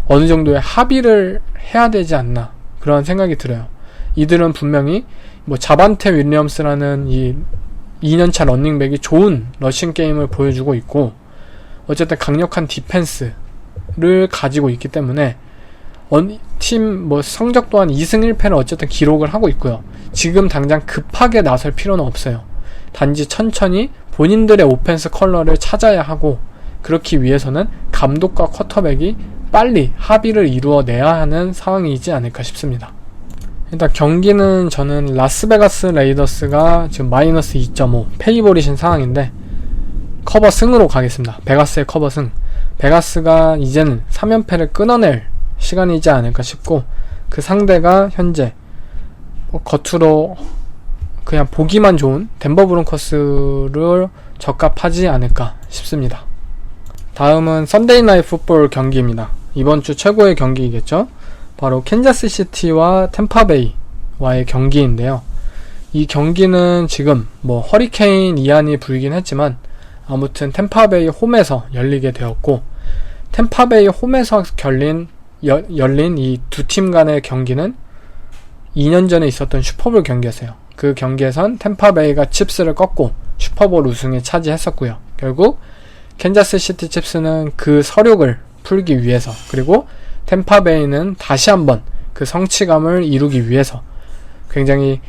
어느 정도의 합의를 해야 되지 않나 그런 생각이 들어요. 이들은 분명히 뭐 자반테 윌리엄스라는 이 2년차 런닝백이 좋은 러싱 게임을 보여주고 있고 어쨌든 강력한 디펜스를 가지고 있기 때문에 팀 뭐 성적 또한 2승 1패를 어쨌든 기록을 하고 있고요. 지금 당장 급하게 나설 필요는 없어요. 단지 천천히 본인들의 오펜스 컬러를 찾아야 하고 그렇기 위해서는 감독과 쿼터백이 빨리 합의를 이루어내야 하는 상황이지 않을까 싶습니다. 일단 경기는 저는 라스베가스 레이더스가 지금 마이너스 2.5 페이보릿인 상황인데 커버 승으로 가겠습니다. 베가스의 커버 승. 베가스가 이제는 3연패를 끊어낼 시간이지 않을까 싶고 그 상대가 현재 겉으로 그냥 보기만 좋은 덴버 브론커스를 적합하지 않을까 싶습니다. 다음은 썬데이 나잇 풋볼 경기입니다. 이번 주 최고의 경기이겠죠? 바로 캔자스 시티와 템파베이와의 경기인데요. 이 경기는 지금 뭐 허리케인 이안이 불긴 했지만 아무튼 템파베이 홈에서 열리게 되었고 템파베이 홈에서 열린 이 두 팀 간의 경기는 2년 전에 있었던 슈퍼볼 경기였어요. 그 경기에선 템파베이가 칩스를 꺾고 슈퍼볼 우승에 차지했었고요. 결국 캔자스 시티 칩스는 그 서력을 풀기 위해서 그리고 템파베이는 다시 한번 그 성취감을 이루기 위해서 굉장히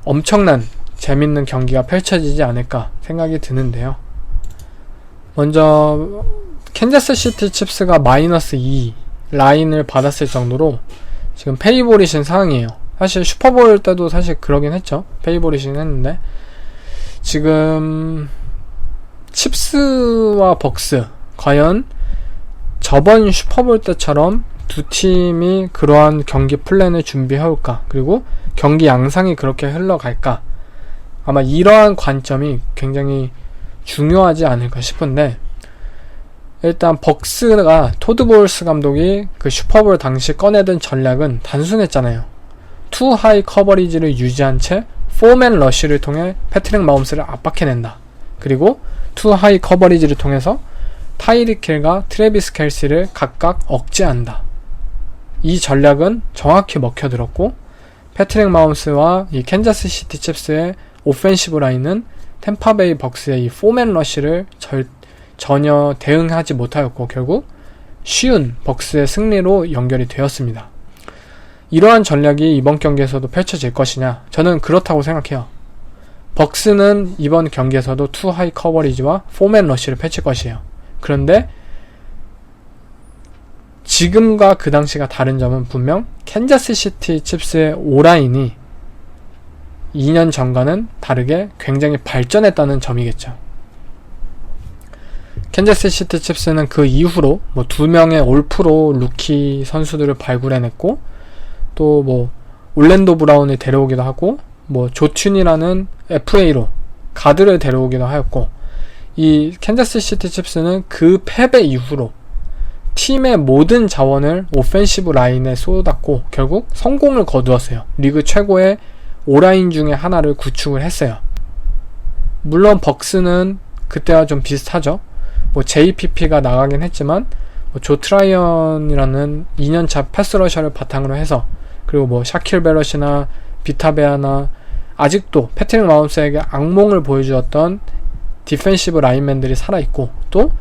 엄청난 재밌는 경기가 펼쳐지지 않을까 생각이 드는데요. 먼저 캔자스 시티 칩스가 마이너스 2 라인을 받았을 정도로 지금 페이보릿인 상황이에요. 사실 슈퍼볼 때도 사실 그러긴 했죠. 페이보릿이긴 했는데 지금 칩스와 벅스 과연 저번 슈퍼볼 때처럼 두 팀이 그러한 경기 플랜을 준비해올까 그리고 경기 양상이 그렇게 흘러갈까 아마 이러한 관점이 굉장히 중요하지 않을까 싶은데 일단 벅스가 토드 볼스 감독이 그 슈퍼볼 당시 꺼내든 전략은 단순했잖아요. 투 하이 커버리지를 유지한 채 포맨 러쉬를 통해 패트릭 마홈스를 압박해낸다. 그리고 투 하이 커버리지를 통해서 타이릭 힐과 트래비스 켈시를 각각 억제한다. 이 전략은 정확히 먹혀들었고 패트릭 마홈스와 이 캔자스 시티 칩스의 오펜시브 라인은 템파베이 벅스의 이 포맨 러쉬를 전혀 대응하지 못하였고 결국 쉬운 벅스의 승리로 연결이 되었습니다. 이러한 전략이 이번 경기에서도 펼쳐질 것이냐? 저는 그렇다고 생각해요. 벅스는 이번 경기에서도 투 하이 커버리지와 포맨 러쉬를 펼칠 것이에요. 그런데 지금과 그 당시가 다른 점은 분명 캔자스 시티 칩스의 오라인이 2년 전과는 다르게 굉장히 발전했다는 점이겠죠. 캔자스 시티 칩스는 그 이후로 뭐 2명의 올프로 루키 선수들을 발굴해냈고 또 뭐 올랜도 브라운을 데려오기도 하고 뭐 조튠이라는 FA로 가드를 데려오기도 하였고 이 캔자스 시티 칩스는 그 패배 이후로 팀의 모든 자원을 오펜시브 라인에 쏟았고 결국 성공을 거두었어요. 리그 최고의 오라인 중에 하나를 구축을 했어요. 물론 벅스는 그때와 좀 비슷하죠. 뭐 JPP가 나가긴 했지만 뭐 조 트라이언이라는 2년차 패스러셔를 바탕으로 해서 그리고 뭐 샤킬 베럿이나 비타베아나 아직도 패트릭 마홈스에게 악몽을 보여주었던 디펜시브 라인맨들이 살아있고 또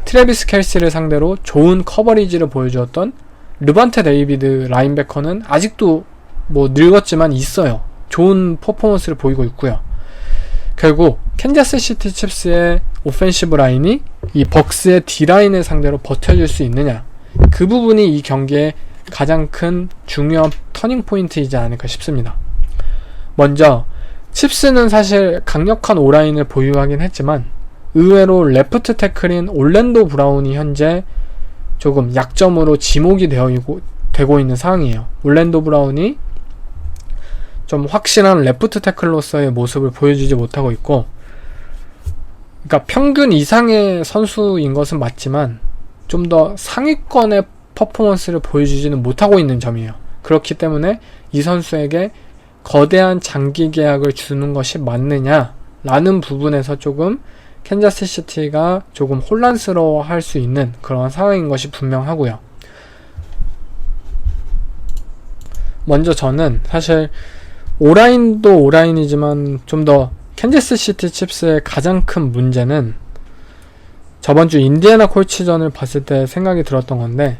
트래비스 켈시를 상대로 좋은 커버리지를 보여주었던 르반테 데이비드 라인베커는 아직도 뭐 늙었지만 있어요. 좋은 퍼포먼스를 보이고 있고요. 결국 캔자스 시티 칩스의 오펜시브 라인이 이 벅스의 D라인을 상대로 버텨줄 수 있느냐, 그 부분이 이 경기의 가장 큰 중요한 터닝 포인트이지 않을까 싶습니다. 먼저 칩스는 사실 강력한 오라인을 보유하긴 했지만 의외로 레프트 태클인 올랜도 브라운이 현재 조금 약점으로 지목이 되고 있는 상황이에요. 올랜도 브라운이 좀 확실한 레프트 태클로서의 모습을 보여주지 못하고 있고, 그러니까 평균 이상의 선수인 것은 맞지만 좀 더 상위권의 퍼포먼스를 보여주지는 못하고 있는 점이에요. 그렇기 때문에 이 선수에게 거대한 장기 계약을 주는 것이 맞느냐 라는 부분에서 조금 캔자스 시티가 조금 혼란스러워 할 수 있는 그런 상황인 것이 분명하고요. 먼저 저는 사실 오라인도 오라인이지만 좀 더 캔자스 시티 칩스의 가장 큰 문제는 저번주 인디애나 콜츠전을 봤을 때 생각이 들었던 건데,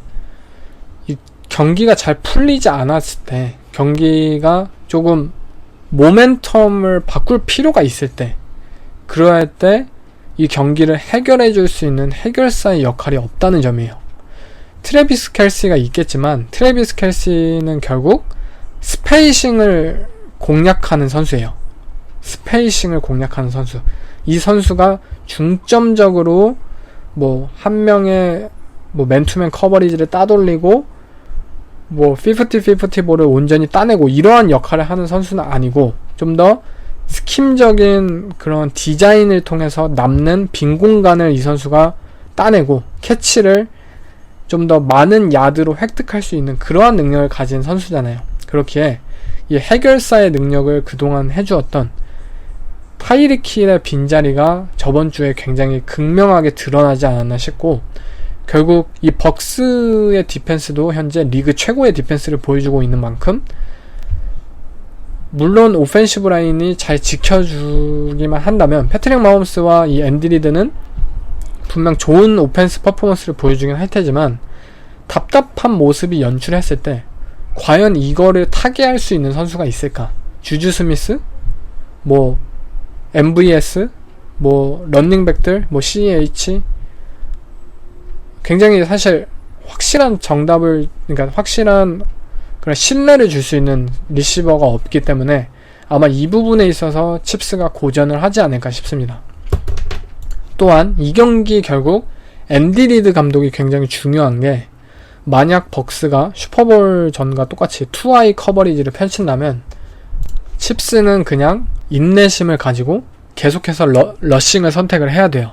이 경기가 잘 풀리지 않았을 때, 경기가 조금 모멘텀을 바꿀 필요가 있을 때, 그럴 때 이 경기를 해결해 줄 수 있는 해결사의 역할이 없다는 점이에요. 트래비스 켈시가 있겠지만 트래비스 켈시는 결국 스페이싱을 공략하는 선수예요. 스페이싱을 공략하는 선수. 이 선수가 중점적으로 뭐 한 명의 뭐 맨투맨 커버리지를 따돌리고 뭐 50-50 볼을 온전히 따내고 이러한 역할을 하는 선수는 아니고, 좀 더 스킴적인 그런 디자인을 통해서 남는 빈 공간을 이 선수가 따내고 캐치를 좀 더 많은 야드로 획득할 수 있는 그러한 능력을 가진 선수잖아요. 그렇기에 이 해결사의 능력을 그동안 해주었던 타이릭 힐의 빈자리가 저번 주에 굉장히 극명하게 드러나지 않았나 싶고, 결국 이 벅스의 디펜스도 현재 리그 최고의 디펜스를 보여주고 있는 만큼, 물론 오펜시브 라인이 잘 지켜주기만 한다면 패트릭 마홈스와 이 앤디 리드는 분명 좋은 오펜스 퍼포먼스를 보여주긴 할 테지만, 답답한 모습이 연출했을 때 과연 이거를 타개할 수 있는 선수가 있을까? 주주 스미스? 뭐 MVS? 뭐 런닝백들? 뭐 CH? 굉장히 사실 확실한 정답을, 그러니까 확실한 그런 신뢰를 줄 수 있는 리시버가 없기 때문에 아마 이 부분에 있어서 칩스가 고전을 하지 않을까 싶습니다. 또한 이 경기 결국 앤디 리드 감독이 굉장히 중요한 게, 만약 벅스가 슈퍼볼 전과 똑같이 투아이 커버리지를 펼친다면 칩스는 그냥 인내심을 가지고 계속해서 러싱을 선택을 해야 돼요.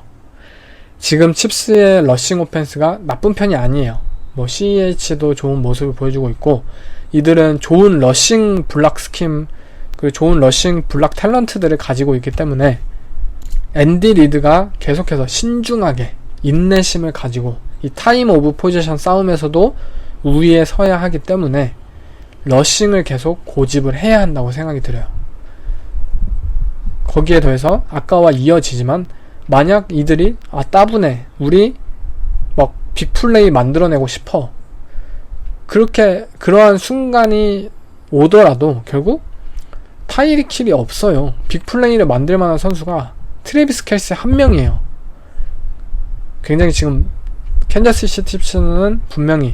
지금 칩스의 러싱 오펜스가 나쁜 편이 아니에요. 뭐 CEH도 좋은 모습을 보여주고 있고, 이들은 좋은 러싱 블락 스킴, 그 좋은 러싱 블락 탤런트들을 가지고 있기 때문에 앤디 리드가 계속해서 신중하게 인내심을 가지고 이 타임 오브 포지션 싸움에서도 우위에 서야 하기 때문에 러싱을 계속 고집을 해야 한다고 생각이 들어요. 거기에 더해서 아까와 이어지지만, 만약 이들이 따분해, 우리 막 빅플레이 만들어내고 싶어, 그러한 순간이 오더라도 결국 타이릭 힐이 없어요. 빅플레이를 만들 만한 선수가 트래비스 켈시 한 명이에요. 굉장히 지금 캔자스 시티 칩스는 분명히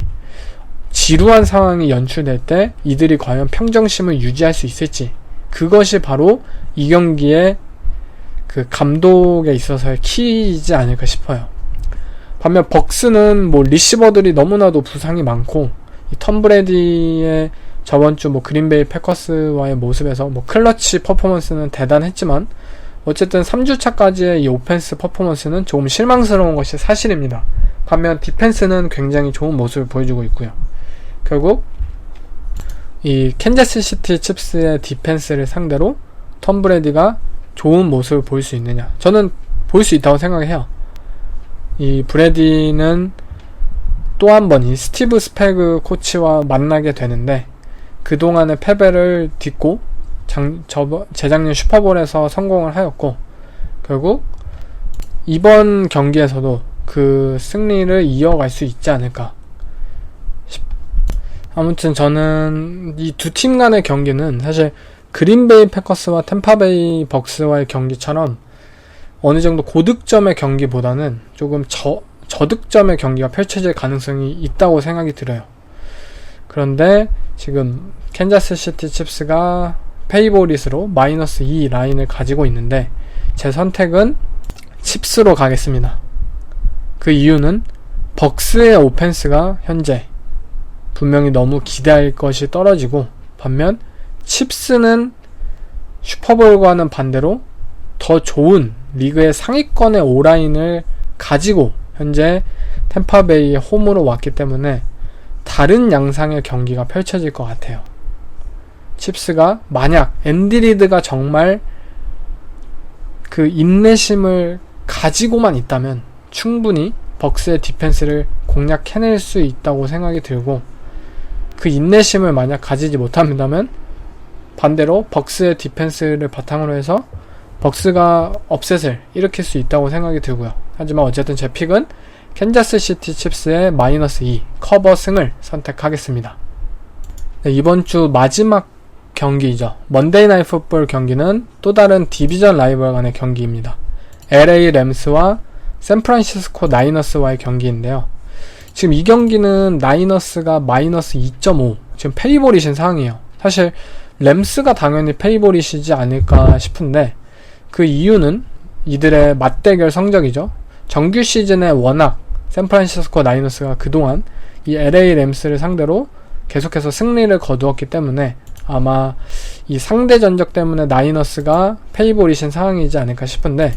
지루한 상황이 연출될 때 이들이 과연 평정심을 유지할 수 있을지, 그것이 바로 이 경기의 그 감독에 있어서의 키이지 않을까 싶어요. 반면 벅스는 뭐 리시버들이 너무나도 부상이 많고, 이 톰 브래디의 저번주 뭐 그린베이 패커스와의 모습에서 뭐 클러치 퍼포먼스는 대단했지만 어쨌든 3주차까지의 이 오펜스 퍼포먼스는 조금 실망스러운 것이 사실입니다. 반면 디펜스는 굉장히 좋은 모습을 보여주고 있고요. 결국 이 캔자스 시티 칩스의 디펜스를 상대로 톰 브래디가 좋은 모습을 보일 수 있느냐, 저는 보일 수 있다고 생각해요. 이 브래디는 또 한 번 이 스티브 스패그 코치와 만나게 되는데, 그동안의 패배를 딛고 재작년 슈퍼볼에서 성공을 하였고, 결국 이번 경기에서도 그 승리를 이어갈 수 있지 않을까. 아무튼 저는 이 두 팀 간의 경기는 사실 그린베이 패커스와 템파베이 벅스와의 경기처럼 어느 정도 고득점의 경기보다는 조금 저득점의 경기가 펼쳐질 가능성이 있다고 생각이 들어요. 그런데 지금 캔자스 시티 칩스가 페이보릿으로 -2 라인을 가지고 있는데, 제 선택은 칩스로 가겠습니다. 그 이유는 벅스의 오펜스가 현재 분명히 너무 기대할 것이 떨어지고, 반면 칩스는 슈퍼볼과는 반대로 더 좋은 리그의 상위권의 오라인을 가지고 현재 템파베이의 홈으로 왔기 때문에 다른 양상의 경기가 펼쳐질 것 같아요. 칩스가 만약 앤디 리드가 정말 그 인내심을 가지고만 있다면 충분히 벅스의 디펜스를 공략해낼 수 있다고 생각이 들고, 그 인내심을 만약 가지지 못한다면 반대로 벅스의 디펜스를 바탕으로 해서 벅스가 업셋을 일으킬 수 있다고 생각이 들고요. 하지만 어쨌든 제 픽은 캔자스 시티 칩스의 -2 커버 승을 선택하겠습니다. 네, 이번 주 마지막 경기이죠. 먼데이 나잇 풋볼 경기는 또 다른 디비전 라이벌 간의 경기입니다. LA 램스와 샌프란시스코 나이너스와의 경기인데요. 지금 이 경기는 나이너스가 -2.5, 지금 페이보릿인 상황이에요. 사실 램스가 당연히 페이보릿이지 않을까 싶은데, 그 이유는 이들의 맞대결 성적이죠. 정규 시즌에 워낙 샌프란시스코 나이너스가 그동안 이 LA 램스를 상대로 계속해서 승리를 거두었기 때문에 아마 이 상대 전적 때문에 나이너스가 페이보릿인 상황이지 않을까 싶은데,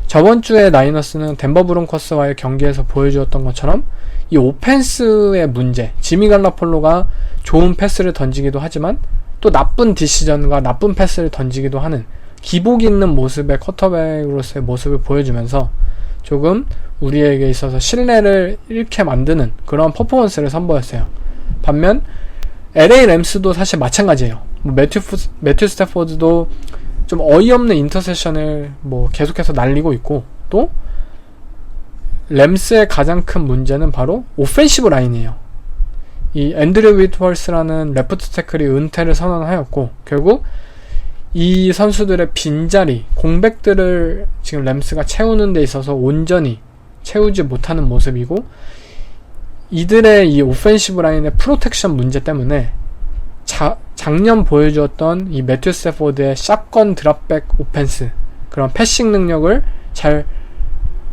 저번 주에 나이너스는 덴버 브론커스와의 경기에서 보여주었던 것처럼 이 오펜스의 문제, 지미 갈라폴로가 좋은 패스를 던지기도 하지만 또 나쁜 디시전과 나쁜 패스를 던지기도 하는 기복 있는 모습의 쿼터백으로서의 모습을 보여주면서 조금 우리에게 있어서 신뢰를 잃게 만드는 그런 퍼포먼스를 선보였어요. 반면 LA 램스도 사실 마찬가지예요. 매튜 스태포드도 좀 어이없는 인터셉션을 계속해서 날리고 있고, 또 램스의 가장 큰 문제는 바로 오펜시브 라인이에요. 이 앤드류 위트월스라는 레프트 태클이 은퇴를 선언하였고, 결국 이 선수들의 빈자리, 공백들을 지금 램스가 채우는 데 있어서 온전히 채우지 못하는 모습이고, 이들의 이 오펜시브 라인의 프로텍션 문제 때문에 작년 보여주었던 이 매튜 스태포드의 샷건 드랍백 오펜스, 그런 패싱 능력을 잘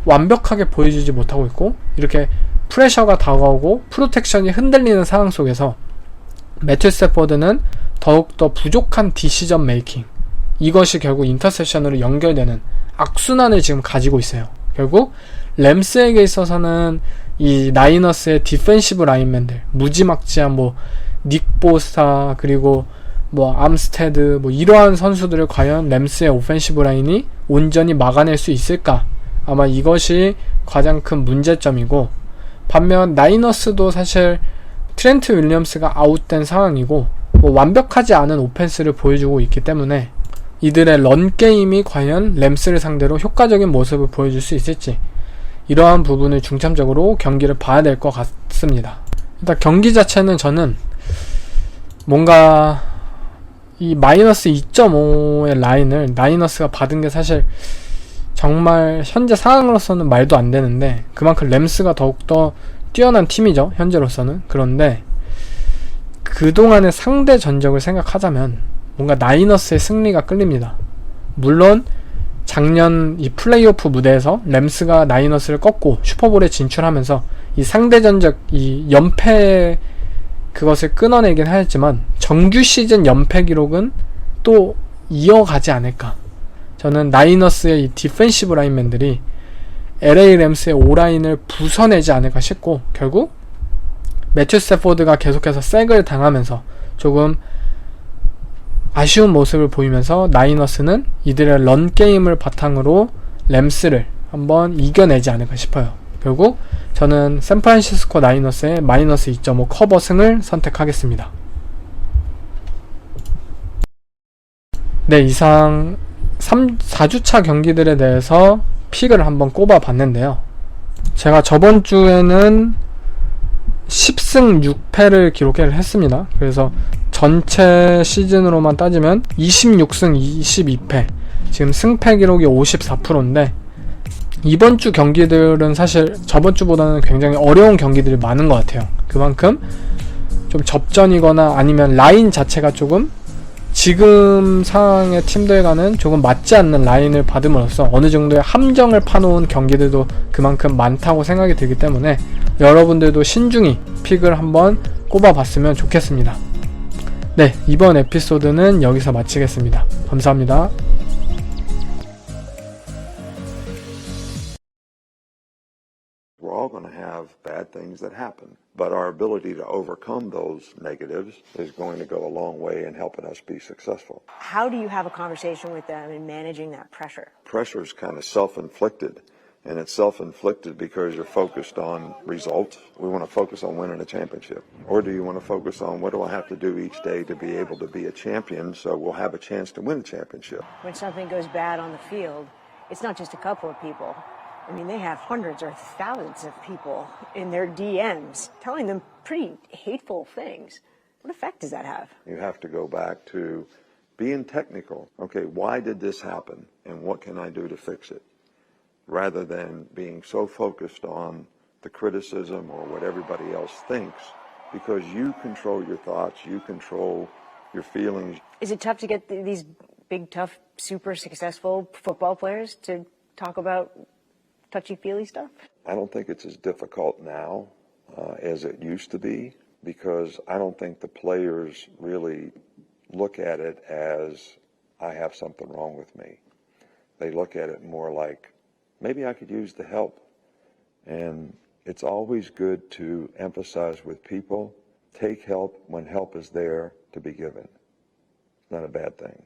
완벽하게 보여주지 못하고 있고, 이렇게 프레셔가 다가오고 프로텍션이 흔들리는 상황 속에서 매튜 스태포드는 더욱더 부족한 디시전 메이킹, 이것이 결국 인터셉션으로 연결되는 악순환을 지금 가지고 있어요. 결국 램스에게 있어서는 이 나이너스의 디펜시브 라인맨들, 무지막지한 닉 보스타, 그리고 암스테드, 이러한 선수들을 과연 램스의 오펜시브 라인이 온전히 막아낼 수 있을까? 아마 이것이 가장 큰 문제점이고, 반면 나이너스도 사실 트렌트 윌리엄스가 아웃된 상황이고 완벽하지 않은 오펜스를 보여주고 있기 때문에 이들의 런게임이 과연 램스를 상대로 효과적인 모습을 보여줄 수 있을지, 이러한 부분을 중점적으로 경기를 봐야 될 것 같습니다. 일단 경기 자체는 저는 뭔가 이 -2.5의 라인을 나이너스가 받은 게 사실 정말 현재 상황으로서는 말도 안 되는데, 그만큼 램스가 더욱더 뛰어난 팀이죠, 현재로서는. 그런데 그동안의 상대 전적을 생각하자면 뭔가 나이너스의 승리가 끌립니다. 물론 작년 이 플레이오프 무대에서 램스가 나이너스를 꺾고 슈퍼볼에 진출하면서 이 상대 전적, 이 연패 그것을 끊어내긴 하였지만 정규 시즌 연패 기록은 또 이어가지 않을까. 저는 나이너스의 이 디펜시브 라인맨들이 LA 램스의 오라인을 부숴내지 않을까 싶고, 결국 매튜 스태포드가 계속해서 색을 당하면서 조금 아쉬운 모습을 보이면서 나이너스는 이들의 런게임을 바탕으로 램스를 한번 이겨내지 않을까 싶어요. 결국 저는 샌프란시스코 나이너스의 -2.5 커버 승을 선택하겠습니다. 네, 이상 4주차 경기들에 대해서 픽을 한번 꼽아 봤는데요. 제가 저번 주에는 10승 6패를 기록을 했습니다. 그래서 전체 시즌으로만 따지면 26승 22패, 지금 승패 기록이 54%인데 이번 주 경기들은 사실 저번 주보다는 굉장히 어려운 경기들이 많은 것 같아요. 그만큼 좀 접전이거나 아니면 라인 자체가 조금 지금 상황의 팀들과는 조금 맞지 않는 라인을 받음으로써 어느 정도의 함정을 파놓은 경기들도 그만큼 많다고 생각이 들기 때문에 여러분들도 신중히 픽을 한번 꼽아봤으면 좋겠습니다. 네, 이번 에피소드는 여기서 마치겠습니다. 감사합니다. We're all going to have have bad things that happen. But our ability to overcome those negatives is going to go a long way in helping us be successful. How do you have a conversation with them in managing that pressure? Pressure is kind of self-inflicted, and it's self-inflicted because you're focused on results. We want to focus on winning a championship. Or do you want to focus on what do I have to do each day to be able to be a champion so we'll have a chance to win a championship? When something goes bad on the field, it's not just a couple of people. I mean, they have hundreds or thousands of people in their DMs telling them pretty hateful things. What effect does that have? You have to go back to being technical. Okay, why did this happen and what can I do to fix it? Rather than being so focused on the criticism or what everybody else thinks, because you control your thoughts, you control your feelings. Is it tough to get these big, tough, super successful football players to talk about touchy-feely stuff? I don't think it's as difficult now as it used to be, because I don't think the players really look at it as I have something wrong with me. They look at it more like, maybe I could use the help. And it's always good to emphasize with people, take help when help is there to be given. It's not a bad thing.